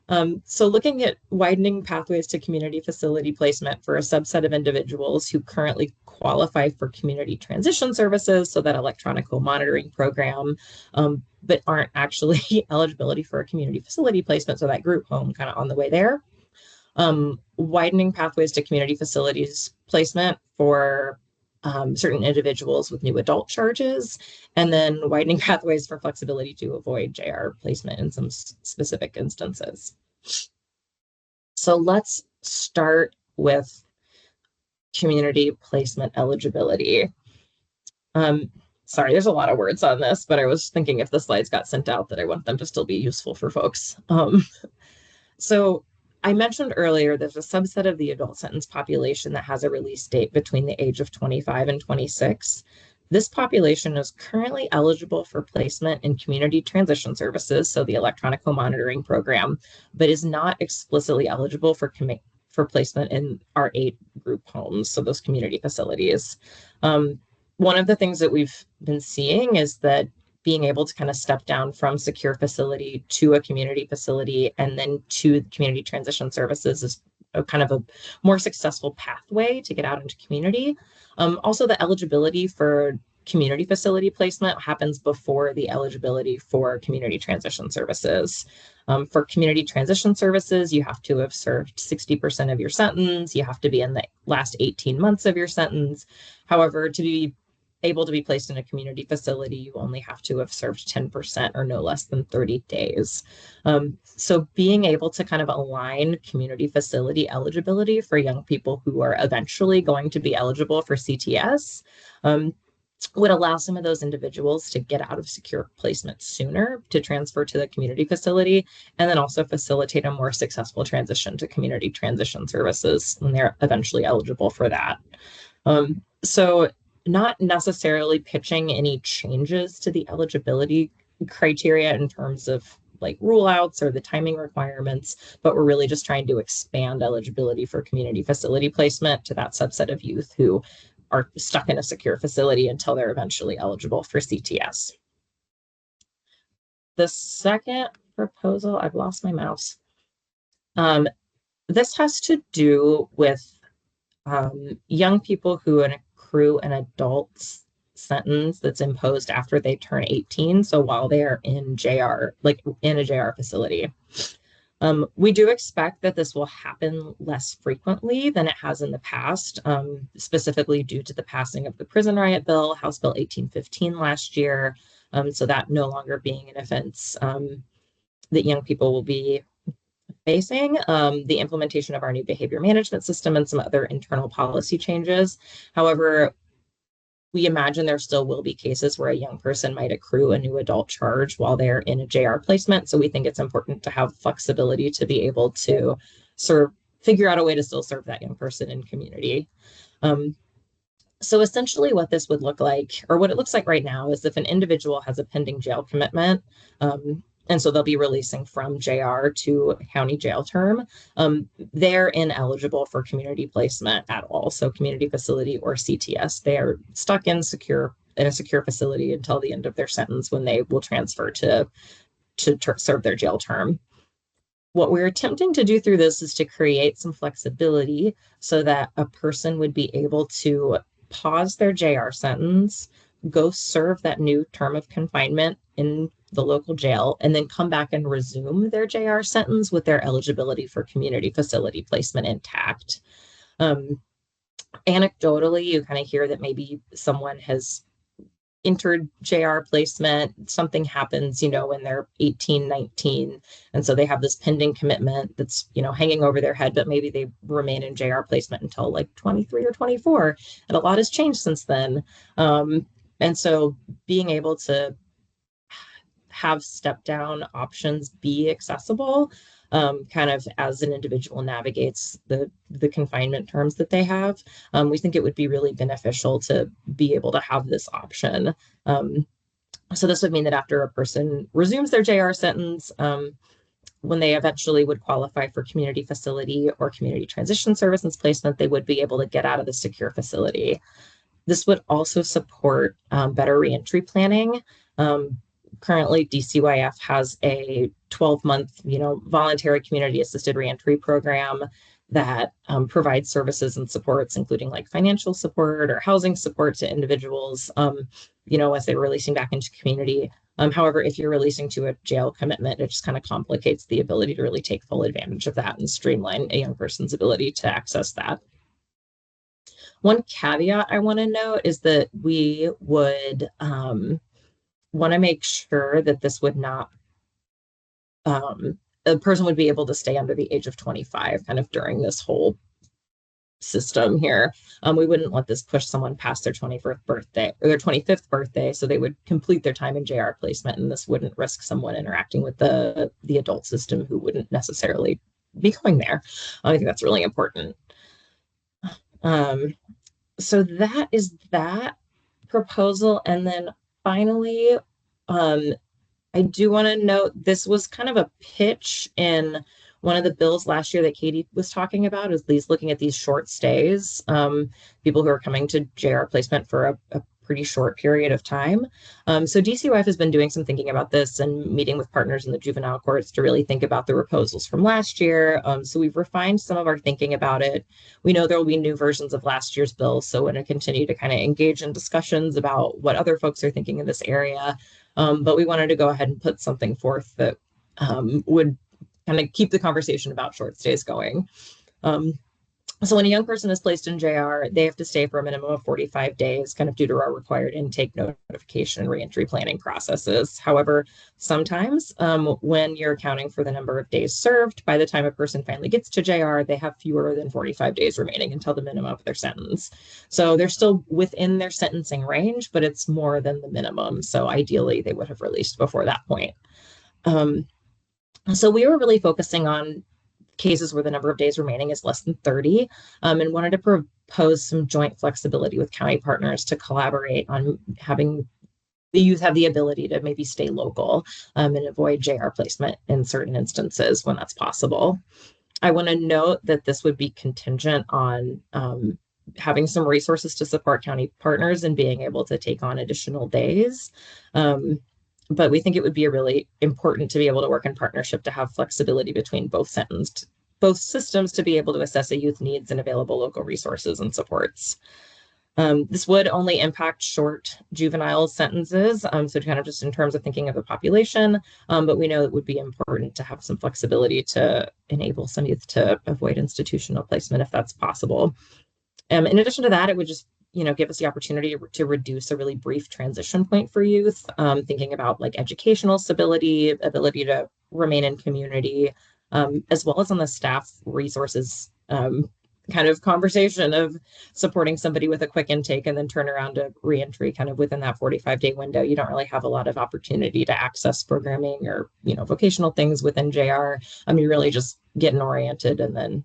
So looking at widening pathways to community facility placement for a subset of individuals who currently qualify for community transition services, so that electronic home monitoring program, but aren't actually eligibility for a community facility placement, so that group home kind of on the way there. Widening pathways to community facilities placement for certain individuals with new adult charges, and then widening pathways for flexibility to avoid JR placement in some specific instances. So let's start with community placement eligibility. Sorry, there's a lot of words on this, but I was thinking if the slides got sent out that I want them to still be useful for folks. So I mentioned earlier, there's a subset of the adult sentence population that has a release date between the age of 25 and 26. This population is currently eligible for placement in community transition services, so the electronic home monitoring program, but is not explicitly eligible for placement in our 8 group homes, so those community facilities. One of the things that we've been seeing is that being able to kind of step down from secure facility to a community facility and then to community transition services is a kind of a more successful pathway to get out into community. Also, the eligibility for community facility placement happens before the eligibility for community transition services. For community transition services, you have to have served 60% of your sentence. You have to be in the last 18 months of your sentence. However, to be able to be placed in a community facility, you only have to have served 10% or no less than 30 days. So being able to kind of align community facility eligibility for young people who are eventually going to be eligible for CTS would allow some of those individuals to get out of secure placement sooner to transfer to the community facility, and then also facilitate a more successful transition to community transition services when they're eventually eligible for that. So not necessarily pitching any changes to the eligibility criteria in terms of like rule outs or the timing requirements, but we're really just trying to expand eligibility for community facility placement to that subset of youth who are stuck in a secure facility until they're eventually eligible for CTS. The second proposal, I've lost my mouse. This has to do with young people who accrue an adult sentence that's imposed after they turn 18. So while they are in JR, like in a JR facility. We do expect that this will happen less frequently than it has in the past, specifically due to the passing of the Prison Riot Bill, House Bill 1815 last year. So that no longer being an offense that young people will be facing, the implementation of our new behavior management system and some other internal policy changes. However, we imagine there still will be cases where a young person might accrue a new adult charge while they're in a JR placement. So we think it's important to have flexibility to be able to figure out a way to still serve that young person in community. So essentially what this would look like, or what it looks like right now, is if an individual has a pending jail commitment, and so they'll be releasing from JR to a county jail term, they're ineligible for community placement at all. So community facility or CTS, they are stuck in a secure facility until the end of their sentence when they will transfer to serve their jail term. What we're attempting to do through this is to create some flexibility so that a person would be able to pause their JR sentence, go serve that new term of confinement in the local jail, and then come back and resume their JR sentence with their eligibility for community facility placement intact. Anecdotally, you kind of hear that maybe someone has entered JR placement, something happens, when they're 18, 19, and so they have this pending commitment that's, hanging over their head, but maybe they remain in JR placement until like 23 or 24, and a lot has changed since then. And so being able to have step down options be accessible, kind of as an individual navigates the confinement terms that they have. We think it would be really beneficial to be able to have this option. So this would mean that after a person resumes their JR sentence, when they eventually would qualify for community facility or community transition services placement, they would be able to get out of the secure facility. This would also support better reentry planning. currently DCYF has a 12-month, voluntary community assisted reentry program that provides services and supports, including like financial support or housing support to individuals, as they're releasing back into community. However, if you're releasing to a jail commitment, it just kind of complicates the ability to really take full advantage of that and streamline a young person's ability to access that. One caveat I want to note is that we would want to make sure that this would not, a person would be able to stay under the age of 25 kind of during this whole system here. We wouldn't let this push someone past their 21st birthday or their 25th birthday, so they would complete their time in JR placement, and this wouldn't risk someone interacting with the adult system who wouldn't necessarily be going there. I think that's really important. So that is that proposal. And then finally, I do want to note this was kind of a pitch in one of the bills last year that Katie was talking about, is these looking at these short stays, people who are coming to JR placement for a pretty short period of time. So DCYF has been doing some thinking about this and meeting with partners in the juvenile courts to really think about the proposals from last year. So we've refined some of our thinking about it. We know there will be new versions of last year's bill, so we're going to continue to kind of engage in discussions about what other folks are thinking in this area. But we wanted to go ahead and put something forth that would kind of keep the conversation about short stays going. So when a young person is placed in JR, they have to stay for a minimum of 45 days, kind of due to our required intake, notification, and reentry planning processes. However, sometimes when you're accounting for the number of days served, by the time a person finally gets to JR, they have fewer than 45 days remaining until the minimum of their sentence. So they're still within their sentencing range, but it's more than the minimum. So ideally, they would have released before that point. So we were really focusing on cases where the number of days remaining is less than 30, and wanted to propose some joint flexibility with county partners to collaborate on having the youth have the ability to maybe stay local and avoid JR placement in certain instances when that's possible. I want to note that this would be contingent on having some resources to support county partners and being able to take on additional days. But we think it would be really important to be able to work in partnership to have flexibility between both systems to be able to assess a youth needs and available local resources and supports. This would only impact short juvenile sentences, so kind of just in terms of thinking of the population, but we know it would be important to have some flexibility to enable some youth to avoid institutional placement if that's possible. In addition to that, it would just give us the opportunity to reduce a really brief transition point for youth, thinking about like educational stability, ability to remain in community, as well as on the staff resources kind of conversation of supporting somebody with a quick intake and then turn around to reentry kind of within that 45-day window. You don't really have a lot of opportunity to access programming or, vocational things within JR. You're really just getting oriented and then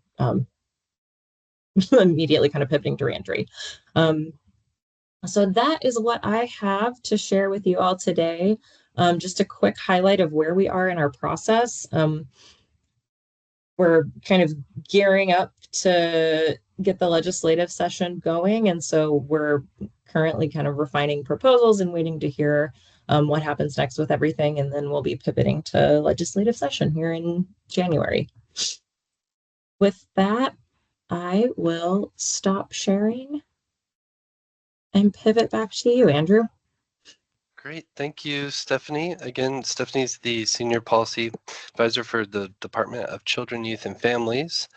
immediately kind of pivoting to reentry. So that is what I have to share with you all today. Just a quick highlight of where we are in our process. We're kind of gearing up to get the legislative session going. And so we're currently kind of refining proposals and waiting to hear what happens next with everything. And then we'll be pivoting to legislative session here in January. With that, I will stop sharing and pivot back to you, Andrew. Great. Thank you, Stephanie. Again, Stephanie's the Senior Policy Advisor for the Department of Children, Youth, and Families.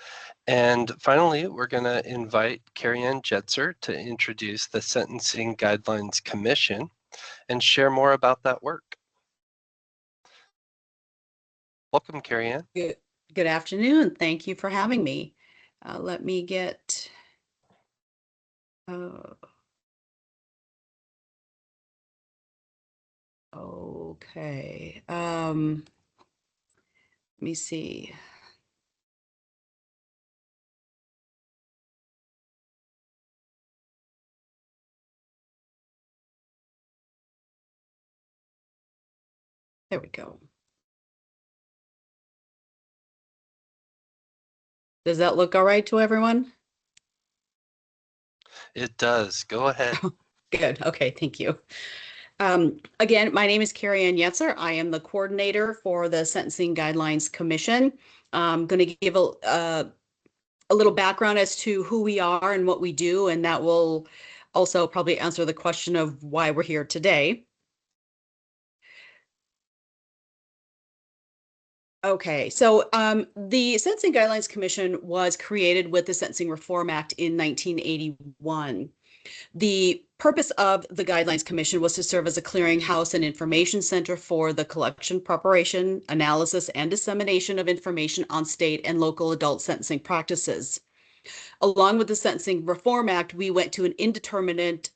And finally, we're going to invite Carrie Ann Jetzer to introduce the Sentencing Guidelines Commission and share more about that work. Welcome, Carrie Ann. Good afternoon. Thank you for having me. Let me get... Okay. Let me see. There we go. Does that look all right to everyone? It does. Go ahead. Good. Okay. Thank you. Again, my name is Carrie Ann Yetzer. I am the coordinator for the Sentencing Guidelines Commission. I'm going to give a little background as to who we are and what we do, and that will also probably answer the question of why we're here today. Okay, so the Sentencing Guidelines Commission was created with the Sentencing Reform Act in 1981. The purpose of the Guidelines Commission was to serve as a clearinghouse and information center for the collection, preparation, analysis, and dissemination of information on state and local adult sentencing practices. Along with the Sentencing Reform Act, we went to an a determinate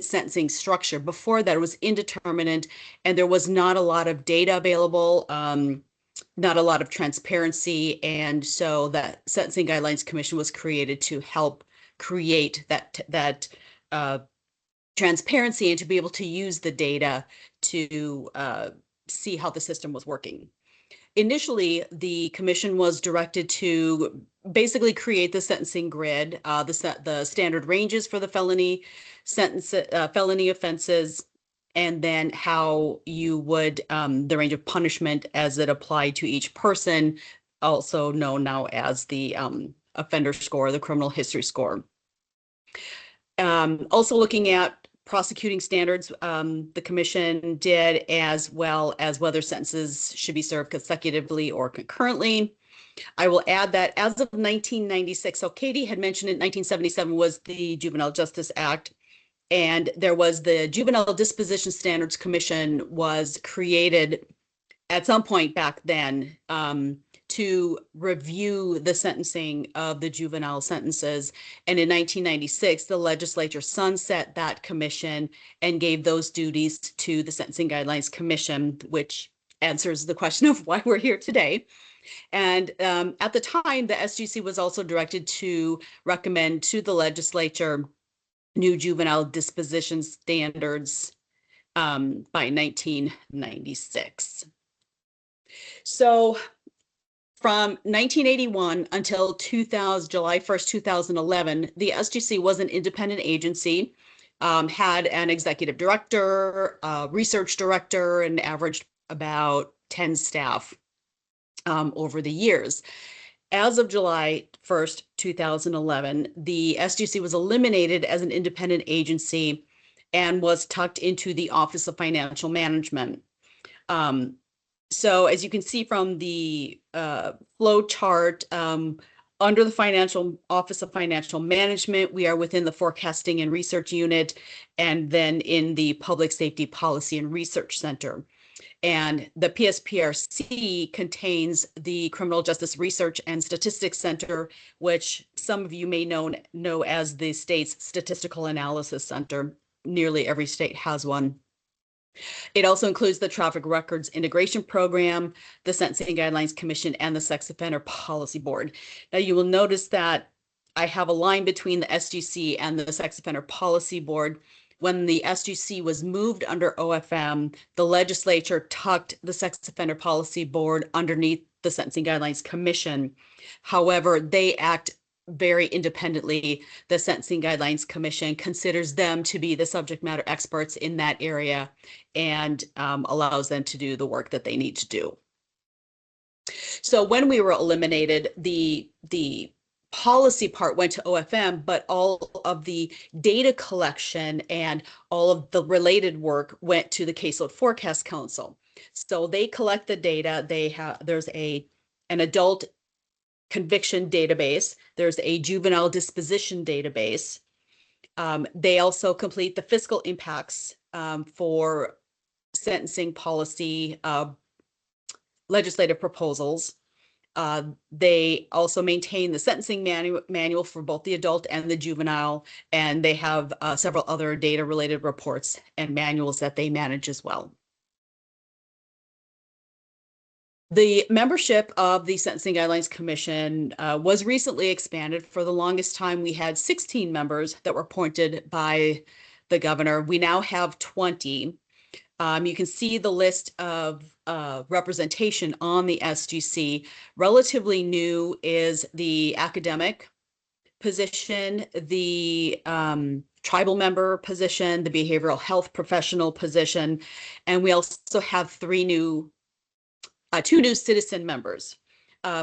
sentencing structure. Before that, it was indeterminate, and there was not a lot of data available, not a lot of transparency, and so the Sentencing Guidelines Commission was created to help create that transparency and to be able to use the data to see how the system was working. Initially, the commission was directed to basically create the sentencing grid, the standard ranges for the felony offenses, and then how you would the range of punishment as it applied to each person, also known now as the offender score, the criminal history score. Also looking at prosecuting standards, the commission did, as well as whether sentences should be served consecutively or concurrently. I will add that as of 1996, so Katie had mentioned in 1977 was the Juvenile Justice Act, and there was the Juvenile Disposition Standards Commission was created at some point back then to review the sentencing of the juvenile sentences. And in 1996, the legislature sunset that commission and gave those duties to the Sentencing Guidelines Commission, which answers the question of why we're here today. And at the time, the SGC was also directed to recommend to the legislature new juvenile disposition standards by 1996. So from 1981 until July 1st, 2011, the SGC was an independent agency, had an executive director, research director, and averaged about 10 staff over the years. As of July 1st, 2011, the SGC was eliminated as an independent agency and was tucked into the Office of Financial Management. So as you can see from the flow chart, under the Office of Financial Management, we are within the Forecasting and Research Unit, and then in the Public Safety Policy and Research Center. And the PSPRC contains the Criminal Justice Research and Statistics Center, which some of you may know as the state's Statistical Analysis Center. Nearly every state has one. It also includes the Traffic Records Integration Program, the Sentencing Guidelines Commission, and the Sex Offender Policy Board. Now, you will notice that I have a line between the SGC and the Sex Offender Policy Board. When the SGC was moved under OFM, the legislature tucked the Sex Offender Policy Board underneath the Sentencing Guidelines Commission. However, they act very independently. The Sentencing Guidelines Commission considers them to be the subject matter experts in that area and allows them to do the work that they need to do. So when we were eliminated, the policy part went to OFM, but all of the data collection and all of the related work went to the Caseload Forecast Council. So they collect the data. There's an adult conviction database. There's a juvenile disposition database. They also complete the fiscal impacts for sentencing policy legislative proposals. They also maintain the sentencing manual for both the adult and the juvenile, and they have several other data-related reports and manuals that they manage as well. The membership of the Sentencing Guidelines Commission was recently expanded. For the longest time, we had 16 members that were appointed by the governor. We now have 20. You can see the list of representation on the SGC. Relatively new is the academic position, the tribal member position, the behavioral health professional position, and we also have two new citizen members.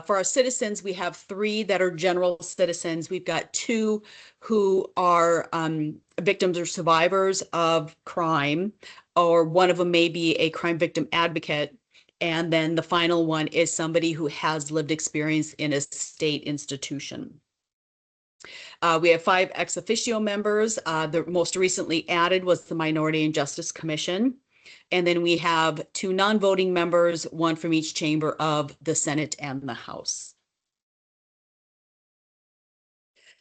For our citizens, we have 3 that are general citizens. We've got 2 who are victims or survivors of crime, or one of them may be a crime victim advocate. And then the final one is somebody who has lived experience in a state institution. We have 5 ex officio members. The most recently added was the Minority and Justice Commission. And then we have 2 non-voting members, 1 from each chamber of the Senate and the House.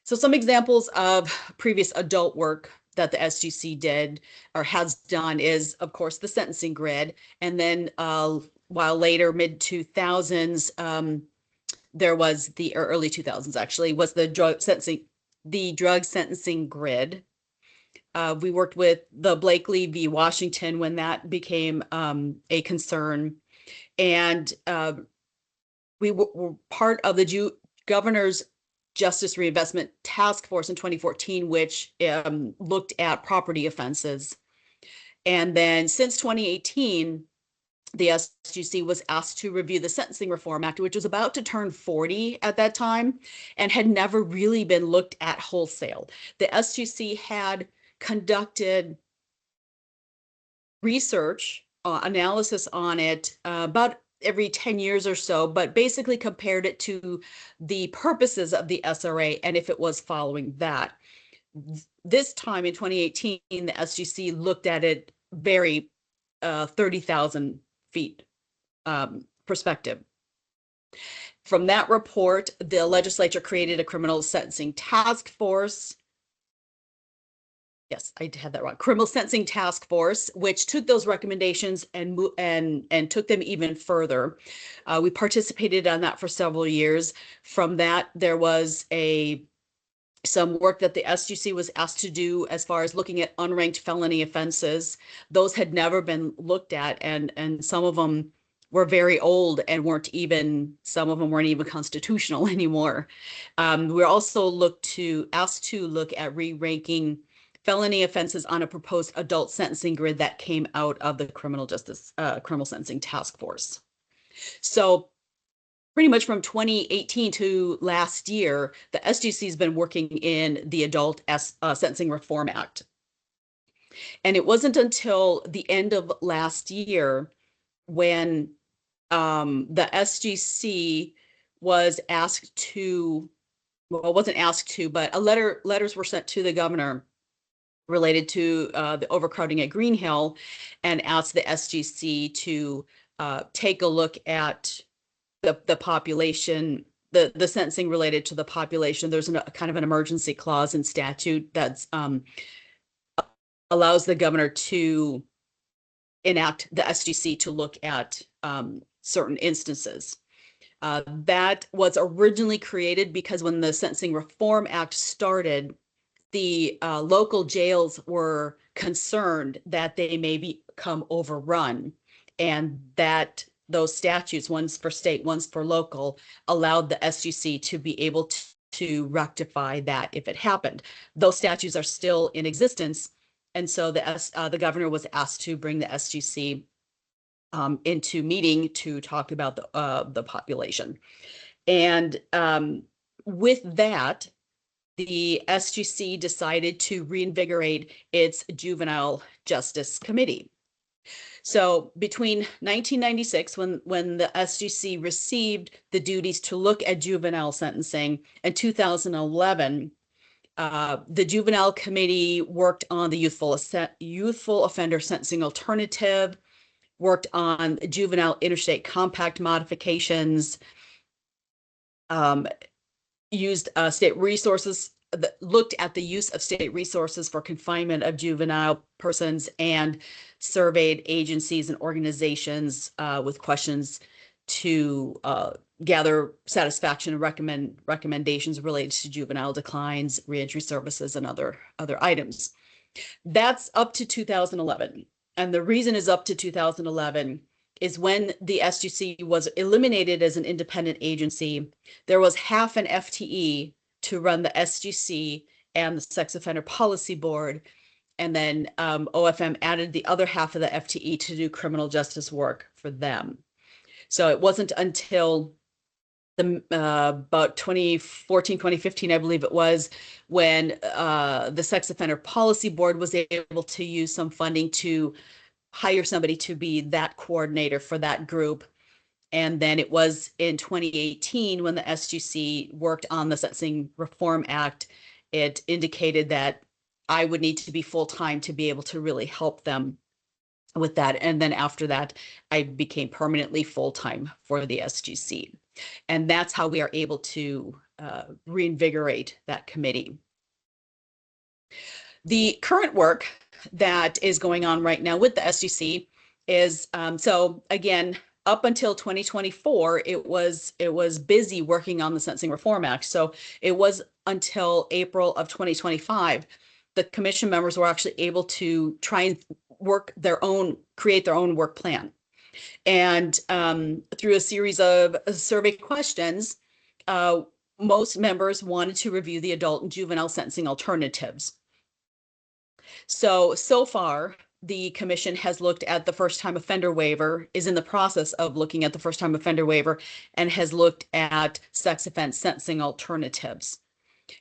So some examples of previous adult work that the SGC did or has done is, of course, the sentencing grid. And then while later, mid-2000s, there was the, or early 2000s actually, was the drug sentencing grid. We worked with the Blakely v. Washington when that became a concern. And we were part of the Governor's Justice Reinvestment Task Force in 2014, which looked at property offenses. And then since 2018, the SGC was asked to review the Sentencing Reform Act, which was about to turn 40 at that time and had never really been looked at wholesale. The SGC had conducted research, analysis on it about every 10 years or so, but basically compared it to the purposes of the SRA and if it was following that. This time in 2018, the SGC looked at it very 30,000 feet perspective. From that report, the legislature created a criminal sentencing task force. Yes, I had that wrong. Criminal sentencing task force, which took those recommendations and took them even further. We participated on that for several years. From that, there was some work that the SGC was asked to do as far as looking at unranked felony offenses. Those had never been looked at, and some of them were very old and some of them weren't even constitutional anymore. We were also asked to look at re-ranking felony offenses on a proposed adult sentencing grid that came out of the criminal sentencing task force. So pretty much from 2018 to last year, the SGC has been working in the Adult Sentencing Reform Act. And it wasn't until the end of last year when the SGC was asked to, well, wasn't asked to, but letters were sent to the governor related to the overcrowding at Green Hill, and asked the SGC to take a look at the population, the sentencing related to the population. There's a kind of an emergency clause in statute that allows the governor to enact the SGC to look at certain instances. That was originally created because when the Sentencing Reform Act started, the local jails were concerned that they may become overrun, and that those statutes, one's for state, one's for local, allowed the SGC to be able to rectify that if it happened. Those statutes are still in existence, and so the governor was asked to bring the SGC into meeting to talk about the population. And with that, the SGC decided to reinvigorate its Juvenile Justice Committee. So between 1996, when the SGC received the duties to look at juvenile sentencing, and 2011, the Juvenile Committee worked on the Youthful Offender Sentencing Alternative, worked on Juvenile Interstate Compact modifications, used state resources, looked at the use of state resources for confinement of juvenile persons, and surveyed agencies and organizations with questions to gather satisfaction and recommendations related to juvenile declines, reentry services, and other items. That's up to 2011. And the reason is up to 2011 is when the SGC was eliminated as an independent agency, there was half an FTE to run the SGC and the Sex Offender Policy Board. And then OFM added the other half of the FTE to do criminal justice work for them. So it wasn't until about 2014, 2015, I believe it was, when the Sex Offender Policy Board was able to use some funding to hire somebody to be that coordinator for that group. And then it was in 2018 when the SGC worked on the Sentencing Reform Act, it indicated that I would need to be full-time to be able to really help them with that. And then after that, I became permanently full-time for the SGC. And that's how we are able to reinvigorate that committee. The current work that is going on right now with the SGC is, so again, up until 2024, it was busy working on the Sentencing Reform Act. So it was until April of 2025, the commission members were actually able to try and create their own work plan. And through a series of survey questions, most members wanted to review the adult and juvenile sentencing alternatives. So far, the commission has looked at the first-time offender waiver, is in the process of looking at the first-time offender waiver, and has looked at sex offense sentencing alternatives.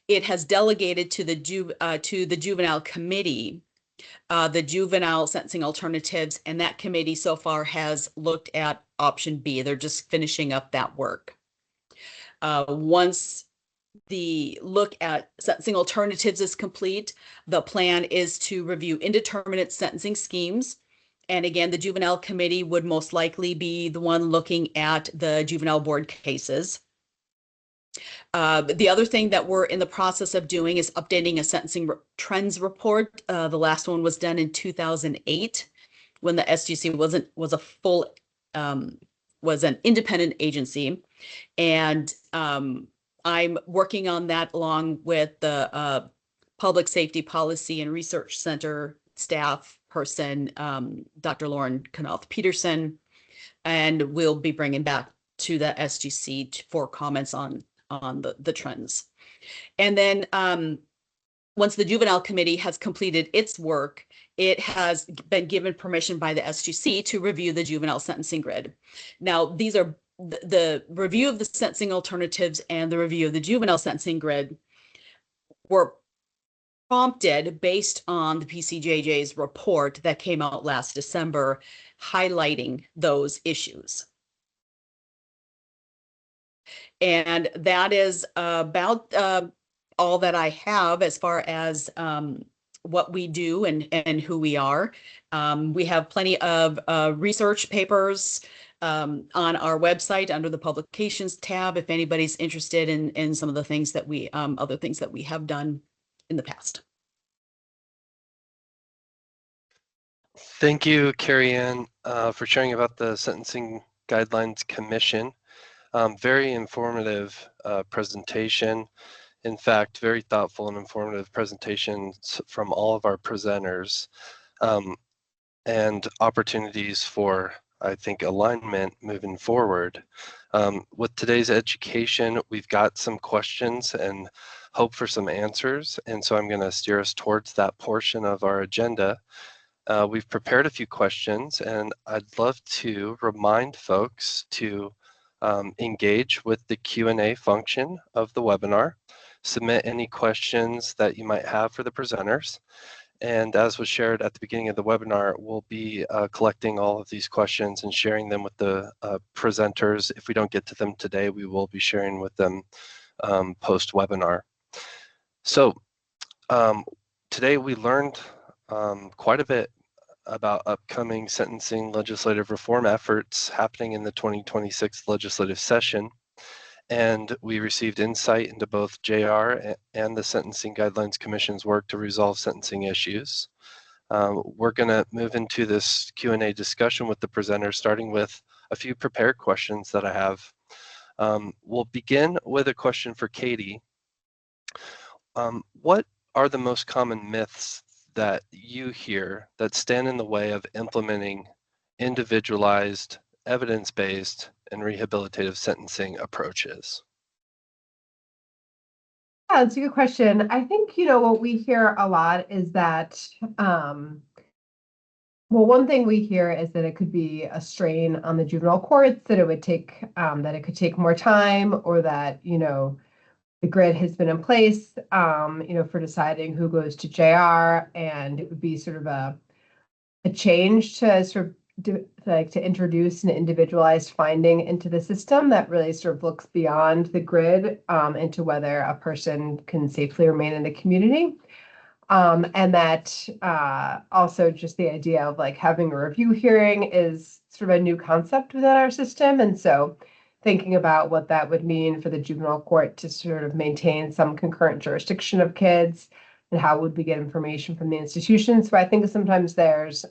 It has delegated to the juvenile committee the juvenile sentencing alternatives, and that committee so far has looked at option B. They're just finishing up that work. Once the look at sentencing alternatives is complete, the plan is to review indeterminate sentencing schemes. And again, the juvenile committee would most likely be the one looking at the juvenile board cases. The other thing that we're in the process of doing is updating a sentencing trends report. The last one was done in 2008 when the SGC was an independent agency. And I'm working on that along with the Public Safety Policy and Research Center staff person, Dr. Lauren Knopf-Peterson, and we'll be bringing back to the SGC for comments on the trends. And then once the juvenile committee has completed its work, it has been given permission by the SGC to review the juvenile sentencing grid. Now, these are the review of the sentencing alternatives and the review of the juvenile sentencing grid were prompted based on the PCJJ's report that came out last December, highlighting those issues. And that is about all that I have as far as what we do and who we are. We have plenty of research papers on our website under the publications tab if anybody's interested in some of the things that we, other things that we have done in the past. Thank you, Carrie Ann, for sharing about the Sentencing Guidelines Commission. Very informative presentation. In fact, very thoughtful and informative presentations from all of our presenters, and opportunities for, I think, alignment moving forward. With today's education, we've got some questions and hope for some answers, and so I'm going to steer us towards that portion of our agenda. We've prepared a few questions, and I'd love to remind folks to engage with the Q&A function of the webinar, submit any questions that you might have for the presenters. And as was shared at the beginning of the webinar, we'll be collecting all of these questions and sharing them with the presenters. If we don't get to them today, we will be sharing with them post-webinar. So today we learned quite a bit about upcoming sentencing legislative reform efforts happening in the 2026 legislative session. And we received insight into both JR and the Sentencing Guidelines Commission's work to resolve sentencing issues. We're going to move into this Q&A discussion with the presenters, starting with a few prepared questions that I have. We'll begin with a question for Katie. What are the most common myths that you hear that stand in the way of implementing individualized, evidence-based, and rehabilitative sentencing approaches? Yeah, that's a good question. I think, what we hear a lot is that, well, one thing we hear is that it could be a strain on the juvenile courts, that it would take, that it could take more time, or that, the grid has been in place, for deciding who goes to JR, and it would be sort of a change to sort of to introduce an individualized finding into the system that really sort of looks beyond the grid, into whether a person can safely remain in the community. And that also just the idea of like having a review hearing is sort of a new concept within our system. And so thinking about what that would mean for the juvenile court to sort of maintain some concurrent jurisdiction of kids, and how would we get information from the institution. So I think sometimes there's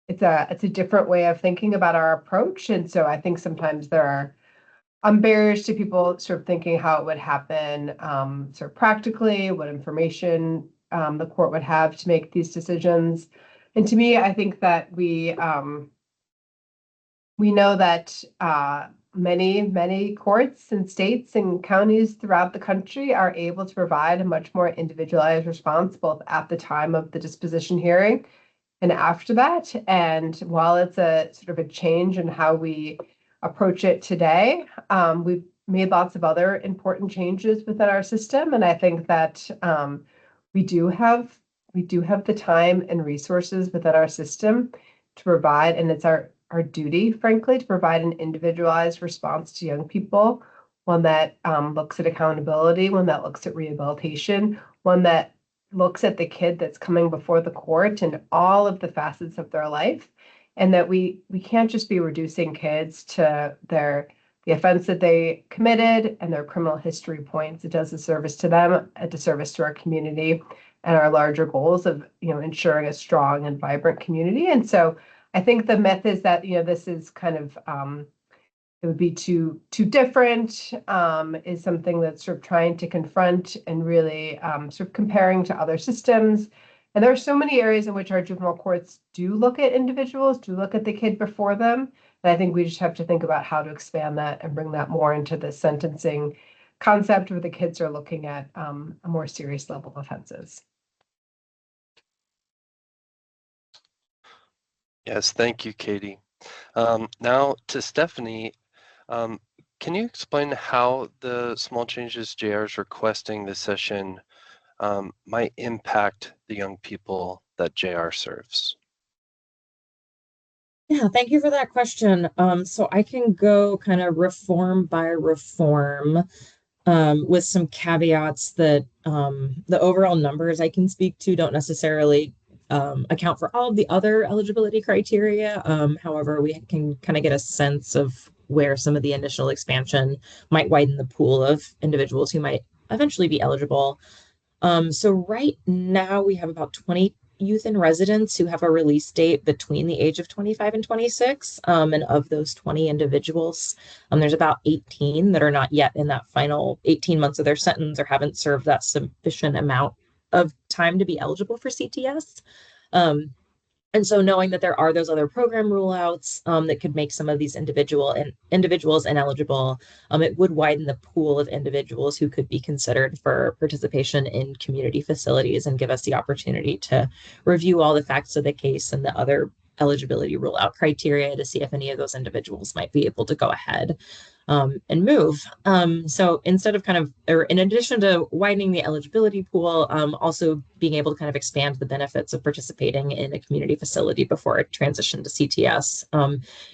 it's a different way of thinking about our approach. And so I think sometimes there are barriers to people sort of thinking how it would happen, sort of practically, what information the court would have to make these decisions. And to me, I think that we know that many courts and states and counties throughout the country are able to provide a much more individualized response, both at the time of the disposition hearing and after that. And while it's a sort of a change in how we approach it today, we've made lots of other important changes within our system. And I think that we do have the time and resources within our system to provide, and it's our duty, frankly, to provide an individualized response to young people, one that looks at accountability, one that looks at rehabilitation, one that looks at the kid that's coming before the court and all of the facets of their life. And that we can't just be reducing kids to the offense that they committed and their criminal history points. It does a service to them, a disservice to our community and our larger goals of, ensuring a strong and vibrant community. And so I think the myth is that, this is kind of, it would be too different, is something that's sort of trying to confront and really sort of comparing to other systems. And there are so many areas in which our juvenile courts do look at individuals, do look at the kid before them. And I think we just have to think about how to expand that and bring that more into the sentencing concept where the kids are looking at a more serious level of offenses. Yes, thank you, Katie. Now to Stephanie, can you explain how the small changes JR is requesting this session might impact the young people that JR serves? Yeah, thank you for that question. So I can go kind of reform by reform, with some caveats that the overall numbers I can speak to don't necessarily account for all of the other eligibility criteria. However, we can kind of get a sense of where some of the initial expansion might widen the pool of individuals who might eventually be eligible. So right now we have about 20 youth in residence who have a release date between the age of 25 and 26. And of those 20 individuals, there's about 18 that are not yet in that final 18 months of their sentence or haven't served that sufficient amount of time to be eligible for CTS. And so knowing that there are those other program rule outs that could make some of these individuals ineligible, it would widen the pool of individuals who could be considered for participation in community facilities and give us the opportunity to review all the facts of the case and the other eligibility rule out criteria to see if any of those individuals might be able to go ahead and move. So instead of in addition to widening the eligibility pool, also being able to kind of expand the benefits of participating in a community facility before it transitioned to CTS,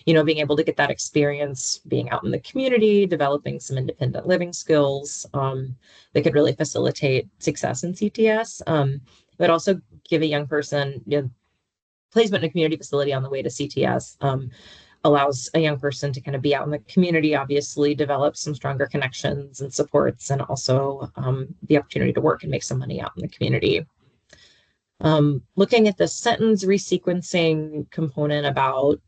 being able to get that experience being out in the community, developing some independent living skills that could really facilitate success in CTS, but also give a young person, placement in a community facility on the way to CTS, allows a young person to kind of be out in the community, obviously develop some stronger connections and supports, and also the opportunity to work and make some money out in the community. Looking at the sentence resequencing component about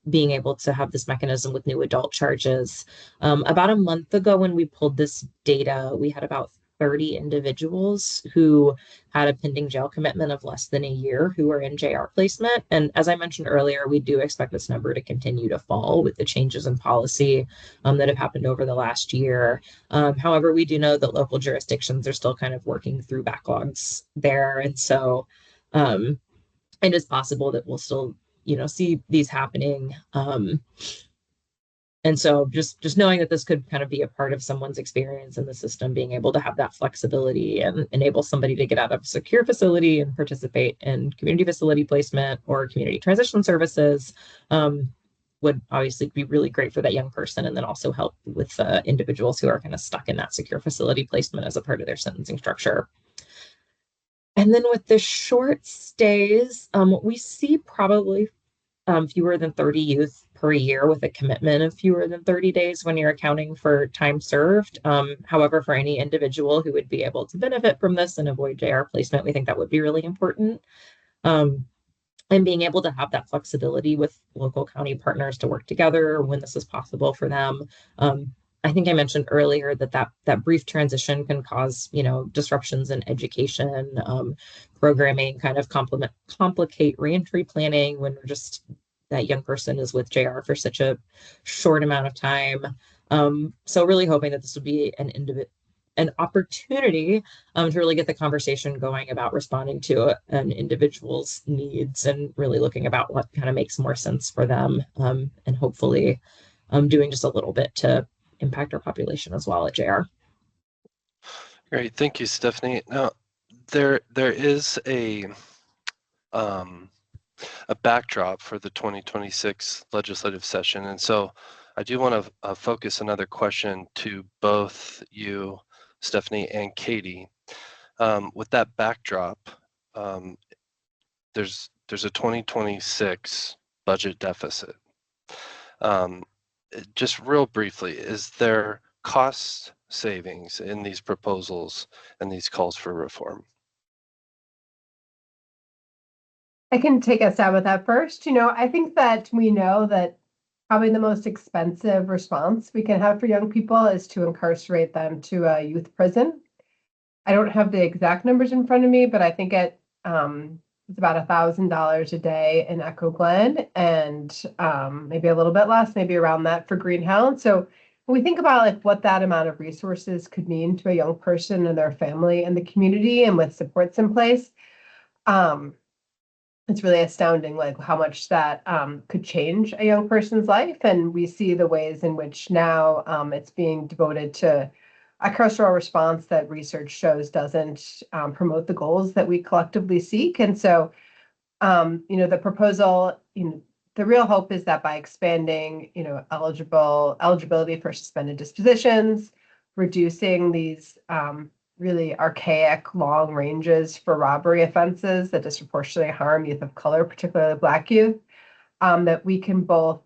being able to have this mechanism with new adult charges, about a month ago when we pulled this data, we had about 30 individuals who had a pending jail commitment of less than a year who are in JR placement. And as I mentioned earlier, we do expect this number to continue to fall with the changes in policy that have happened over the last year. However, we do know that local jurisdictions are still kind of working through backlogs there. And so it is possible that we'll still, see these happening. And so just knowing that this could kind of be a part of someone's experience in the system, being able to have that flexibility and enable somebody to get out of a secure facility and participate in community facility placement or community transition services would obviously be really great for that young person, and then also help with individuals who are kind of stuck in that secure facility placement as a part of their sentencing structure. And then with the short stays, we see probably fewer than 30 youth per year with a commitment of fewer than 30 days when you're accounting for time served. However, for any individual who would be able to benefit from this and avoid JR placement, we think that would be really important. And being able to have that flexibility with local county partners to work together when this is possible for them. I think I mentioned earlier that brief transition can cause, disruptions in education, programming, kind of complicate reentry planning when that young person is with JR for such a short amount of time. So really hoping that this would be an opportunity to really get the conversation going about responding to an individual's needs and really looking about what kind of makes more sense for them, and hopefully doing just a little bit to impact our population as well at JR. Great, thank you, Stephanie. Now, there is a backdrop for the 2026 legislative session, and so I do want to focus another question to both you, Stephanie, and Katie. With that backdrop, there's a 2026 budget deficit. Just real briefly, is there cost savings in these proposals and these calls for reform? I can take a stab at that first. I think that we know that probably the most expensive response we can have for young people is to incarcerate them to a youth prison. I don't have the exact numbers in front of me, but I think it's about $1,000 a day in Echo Glen, and maybe a little bit less, maybe around that for Greenhound. So when we think about what that amount of resources could mean to a young person and their family and the community, and with supports in place, it's really astounding, how much that could change a young person's life. And we see the ways in which now it's being devoted to a carceral response that research shows doesn't promote the goals that we collectively seek. And so, the proposal, the real hope is that by expanding, eligibility for suspended dispositions, reducing these really archaic long ranges for robbery offenses that disproportionately harm youth of color, particularly Black youth, that we can both,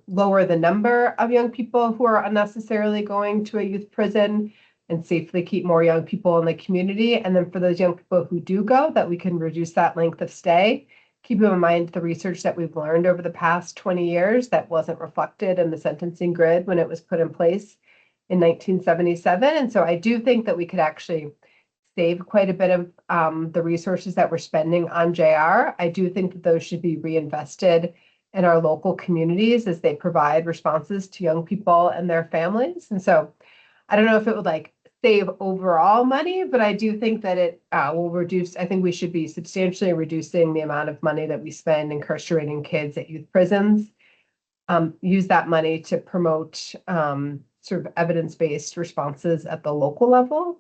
lower the number of young people who are unnecessarily going to a youth prison and safely keep more young people in the community. And then for those young people who do go, that we can reduce that length of stay. Keeping in mind the research that we've learned over the past 20 years that wasn't reflected in the sentencing grid when it was put in place in 1977. And so I do think that we could actually save quite a bit of the resources that we're spending on JR. I do think that those should be reinvested in our local communities as they provide responses to young people and their families. And so I don't know if it would save overall money, but I do think that it will reduce. I think we should be substantially reducing the amount of money that we spend incarcerating kids at youth prisons. Use that money to promote sort of evidence-based responses at the local level.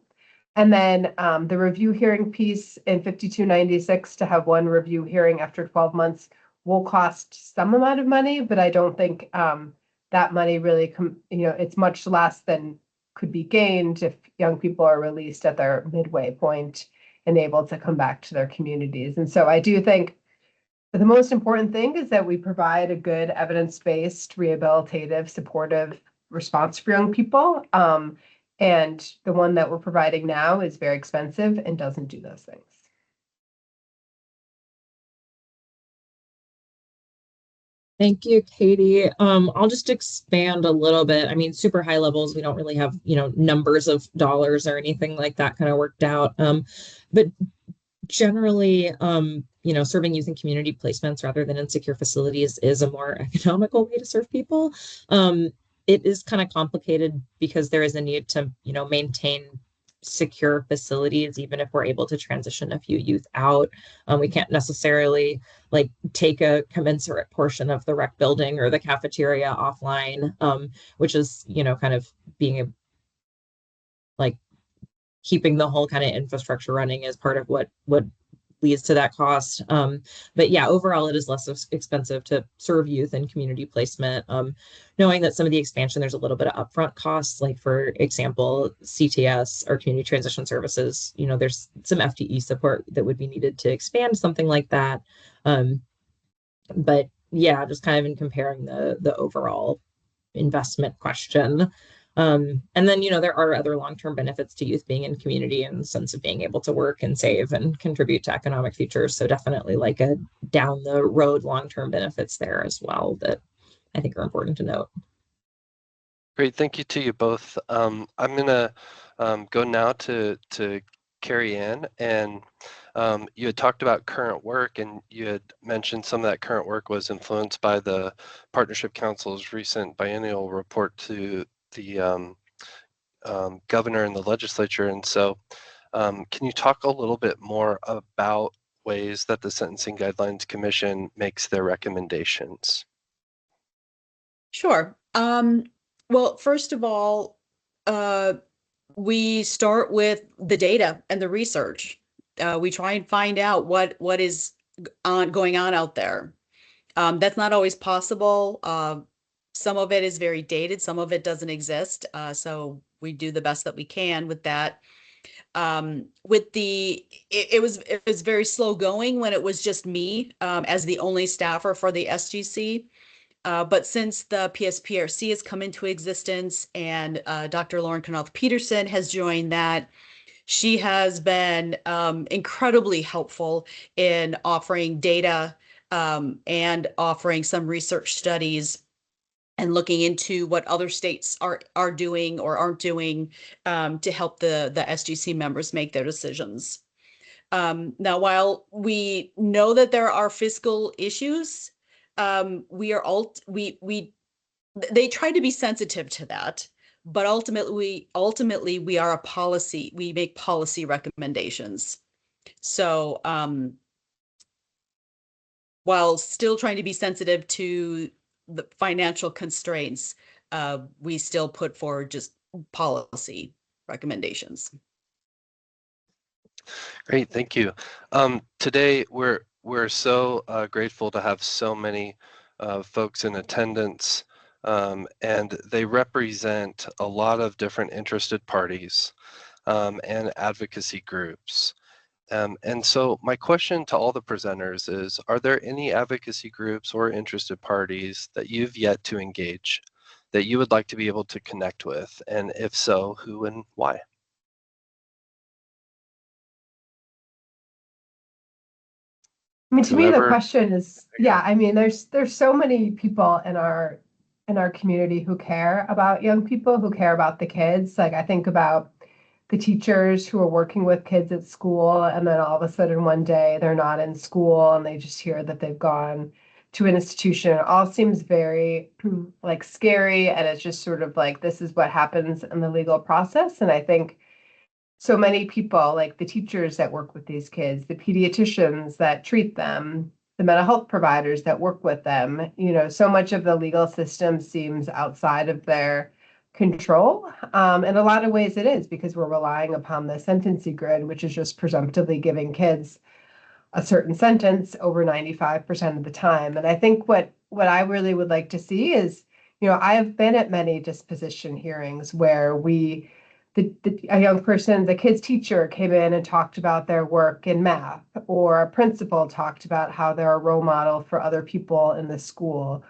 And then the review hearing piece in 5296 to have one review hearing after 12 months will cost some amount of money, but I don't think that money really, it's much less than could be gained if young people are released at their midway point and able to come back to their communities. And so I do think the most important thing is that we provide a good evidence-based, rehabilitative, supportive response for young people. And the one that we're providing now is very expensive and doesn't do those things. Thank you, Katie. I'll just expand a little bit. I mean, super high levels, we don't really have, numbers of dollars or anything like that kind of worked out. But generally, serving youth in community placements rather than in secure facilities is a more economical way to serve people. It is kind of complicated because there is a need to, maintain secure facilities, even if we're able to transition a few youth out. We can't necessarily take a commensurate portion of the rec building or the cafeteria offline, which is, kind of being keeping the whole kind of infrastructure running as part of what leads to that cost. But yeah, overall, it is less expensive to serve youth in community placement. Knowing that some of the expansion, there's a little bit of upfront costs, like for example, CTS or community transition services, there's some FTE support that would be needed to expand something like that. But yeah, just kind of in comparing the overall investment question. And then, there are other long-term benefits to youth being in community in the sense of being able to work and save and contribute to economic futures. So definitely a down the road long-term benefits there as well that I think are important to note. Great, thank you to you both. I'm gonna go now to Carrie Ann, and you had talked about current work, and you had mentioned some of that current work was influenced by the Partnership Council's recent biennial report to the governor and the legislature. And so can you talk a little bit more about ways that the Sentencing Guidelines Commission makes their recommendations? Sure. Well, first of all, we start with the data and the research. We try and find out what is going on out there. That's not always possible. Some of it is very dated. Some of it doesn't exist. So we do the best that we can with that. It was very slow going when it was just me as the only staffer for the SGC. But since the PSPRC has come into existence and Dr. Lauren Knopf-Peterson has joined that, she has been incredibly helpful in offering data and offering some research studies and looking into what other states are doing or aren't doing to help the SGC members make their decisions. Now, while we know that there are fiscal issues, they try to be sensitive to that, but ultimately we are a policy. We make policy recommendations. So while still trying to be sensitive to the financial constraints, we still put forward just policy recommendations. Great, thank you. Today we're so grateful to have so many folks in attendance, and they represent a lot of different interested parties and advocacy groups. And so my question to all the presenters is, are there any advocacy groups or interested parties that you've yet to engage that you would like to be able to connect with? And if so, who and why? I mean, to me, the Whoever. question is, yeah, I mean, there's so many people in our community who care about young people, who care about the kids. Like, I think about the teachers who are working with kids at school, and then all of a sudden one day they're not in school and they just hear that they've gone to an institution. It all seems very scary, and it's just sort of like, this is what happens in the legal process. And I think so many people, like the teachers that work with these kids, the pediatricians that treat them, the mental health providers that work with them, so much of the legal system seems outside of their control. In a lot of ways it is, because we're relying upon the sentencing grid, which is just presumptively giving kids a certain sentence over 95% of the time. And I think what I really would like to see is, I have been at many disposition hearings where a young person, the kid's teacher came in and talked about their work in math, or a principal talked about how they're a role model for other people in the school,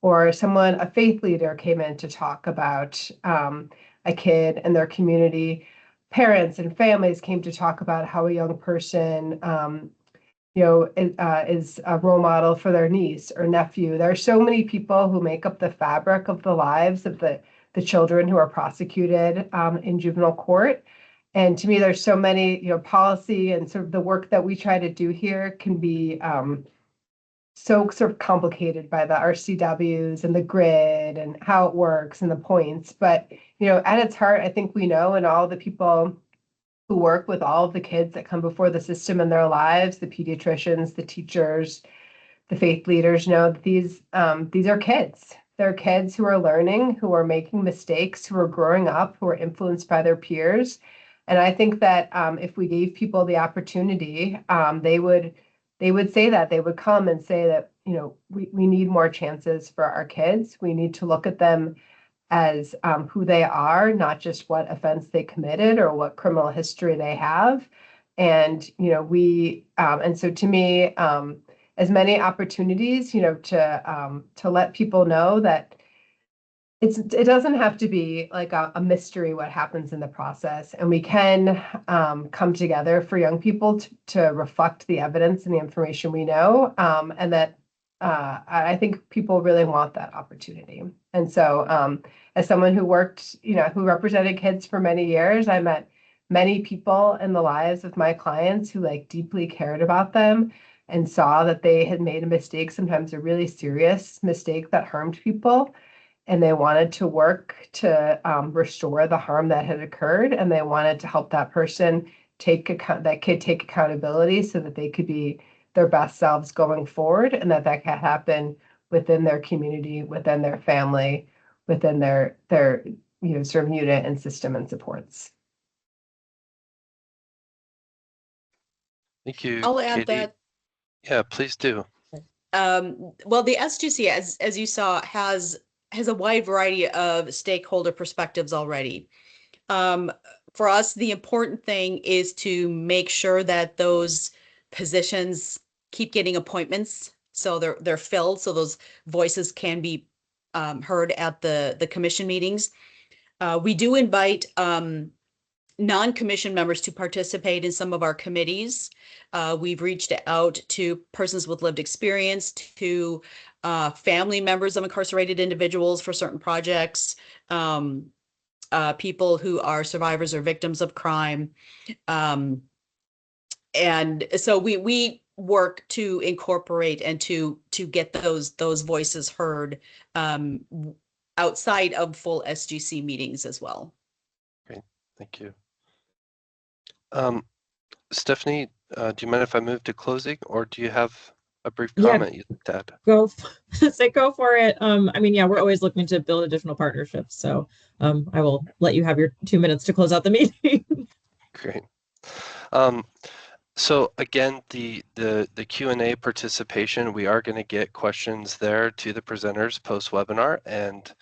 or a faith leader came in to talk about a kid and their community. Parents and families came to talk about how a young person is a role model for their niece or nephew. There are so many people who make up the fabric of the lives of the children who are prosecuted in juvenile court. And to me, there's so many, policy and sort of the work that we try to do here can be so sort of complicated by the RCWs and the grid and how it works and the points. But, at its heart, I think we know, and all the people who work with all of the kids that come before the system in their lives, the pediatricians, the teachers, the faith leaders, know that these are kids. They're kids who are learning, who are making mistakes, who are growing up, who are influenced by their peers. And I think that if we gave people the opportunity, they would say that. They would come and say that, we need more chances for our kids. We need to look at them as who they are, not just what offense they committed or what criminal history they have. And, and so to me, as many opportunities, to let people know that it doesn't have to be like a mystery what happens in the process, and we can come together for young people to reflect the evidence and the information we know, and that I think people really want that opportunity. And so as someone who worked, who represented kids for many years, I met many people in the lives of my clients who deeply cared about them and saw that they had made a mistake, sometimes a really serious mistake that harmed people. And they wanted to work to restore the harm that had occurred, and they wanted to help that person take accountability so that they could be their best selves going forward, and that can happen within their community, within their family, within their sort of unit and system and supports. Thank you, I'll add Katie. that. Yeah, please do. Well, the SGC, as you saw, has a wide variety of stakeholder perspectives already. For us, the important thing is to make sure that those positions keep getting appointments, so they're filled, so those voices can be heard at the commission meetings. We do invite non-commission members to participate in some of our committees. We've reached out to persons with lived experience, to family members of incarcerated individuals for certain projects, people who are survivors or victims of crime. And so we work to incorporate and to get those voices heard outside of full SGC meetings as well. Great, thank you. Stephanie, do you mind if I move to closing, or do you have a brief comment you'd like to add? Go for it. We're always looking to build additional partnerships. So I will let you have your 2 minutes to close out the meeting. Great. So again, the Q&A participation, we are going to get questions there to the presenters post-webinar and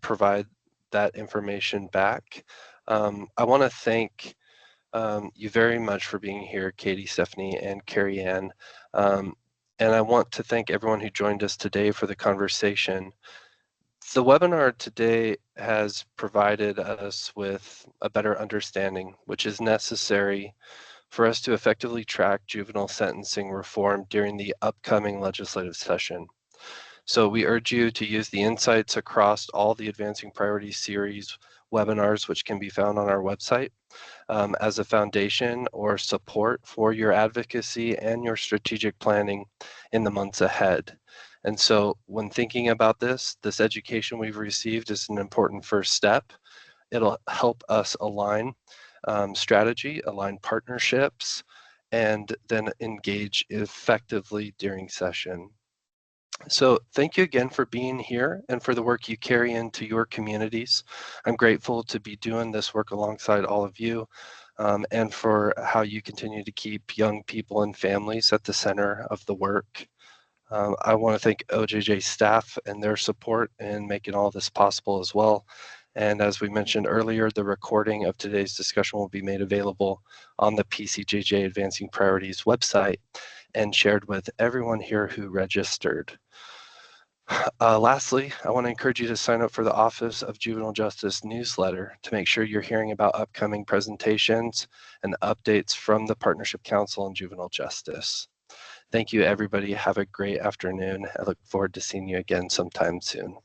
provide that information back. I want to thank you very much for being here, Katie, Stephanie, and Carrie Ann. And I want to thank everyone who joined us today for the conversation. The webinar today has provided us with a better understanding, which is necessary for us to effectively track juvenile sentencing reform during the upcoming legislative session. So we urge you to use the insights across all the Advancing Priorities series webinars, which can be found on our website, as a foundation or support for your advocacy and your strategic planning in the months ahead. And so when thinking about this education we've received is an important first step. It'll help us align strategy, align partnerships, and then engage effectively during session. So thank you again for being here and for the work you carry into your communities. I'm grateful to be doing this work alongside all of you, and for how you continue to keep young people and families at the center of the work. I want to thank OJJ staff and their support in making all this possible as well. And as we mentioned earlier, the recording of today's discussion will be made available on the PCJJ Advancing Priorities website and shared with everyone here who registered. Lastly, I want to encourage you to sign up for the Office of Juvenile Justice newsletter to make sure you're hearing about upcoming presentations and updates from the Partnership Council on Juvenile Justice. Thank you, everybody. Have a great afternoon. I look forward to seeing you again sometime soon.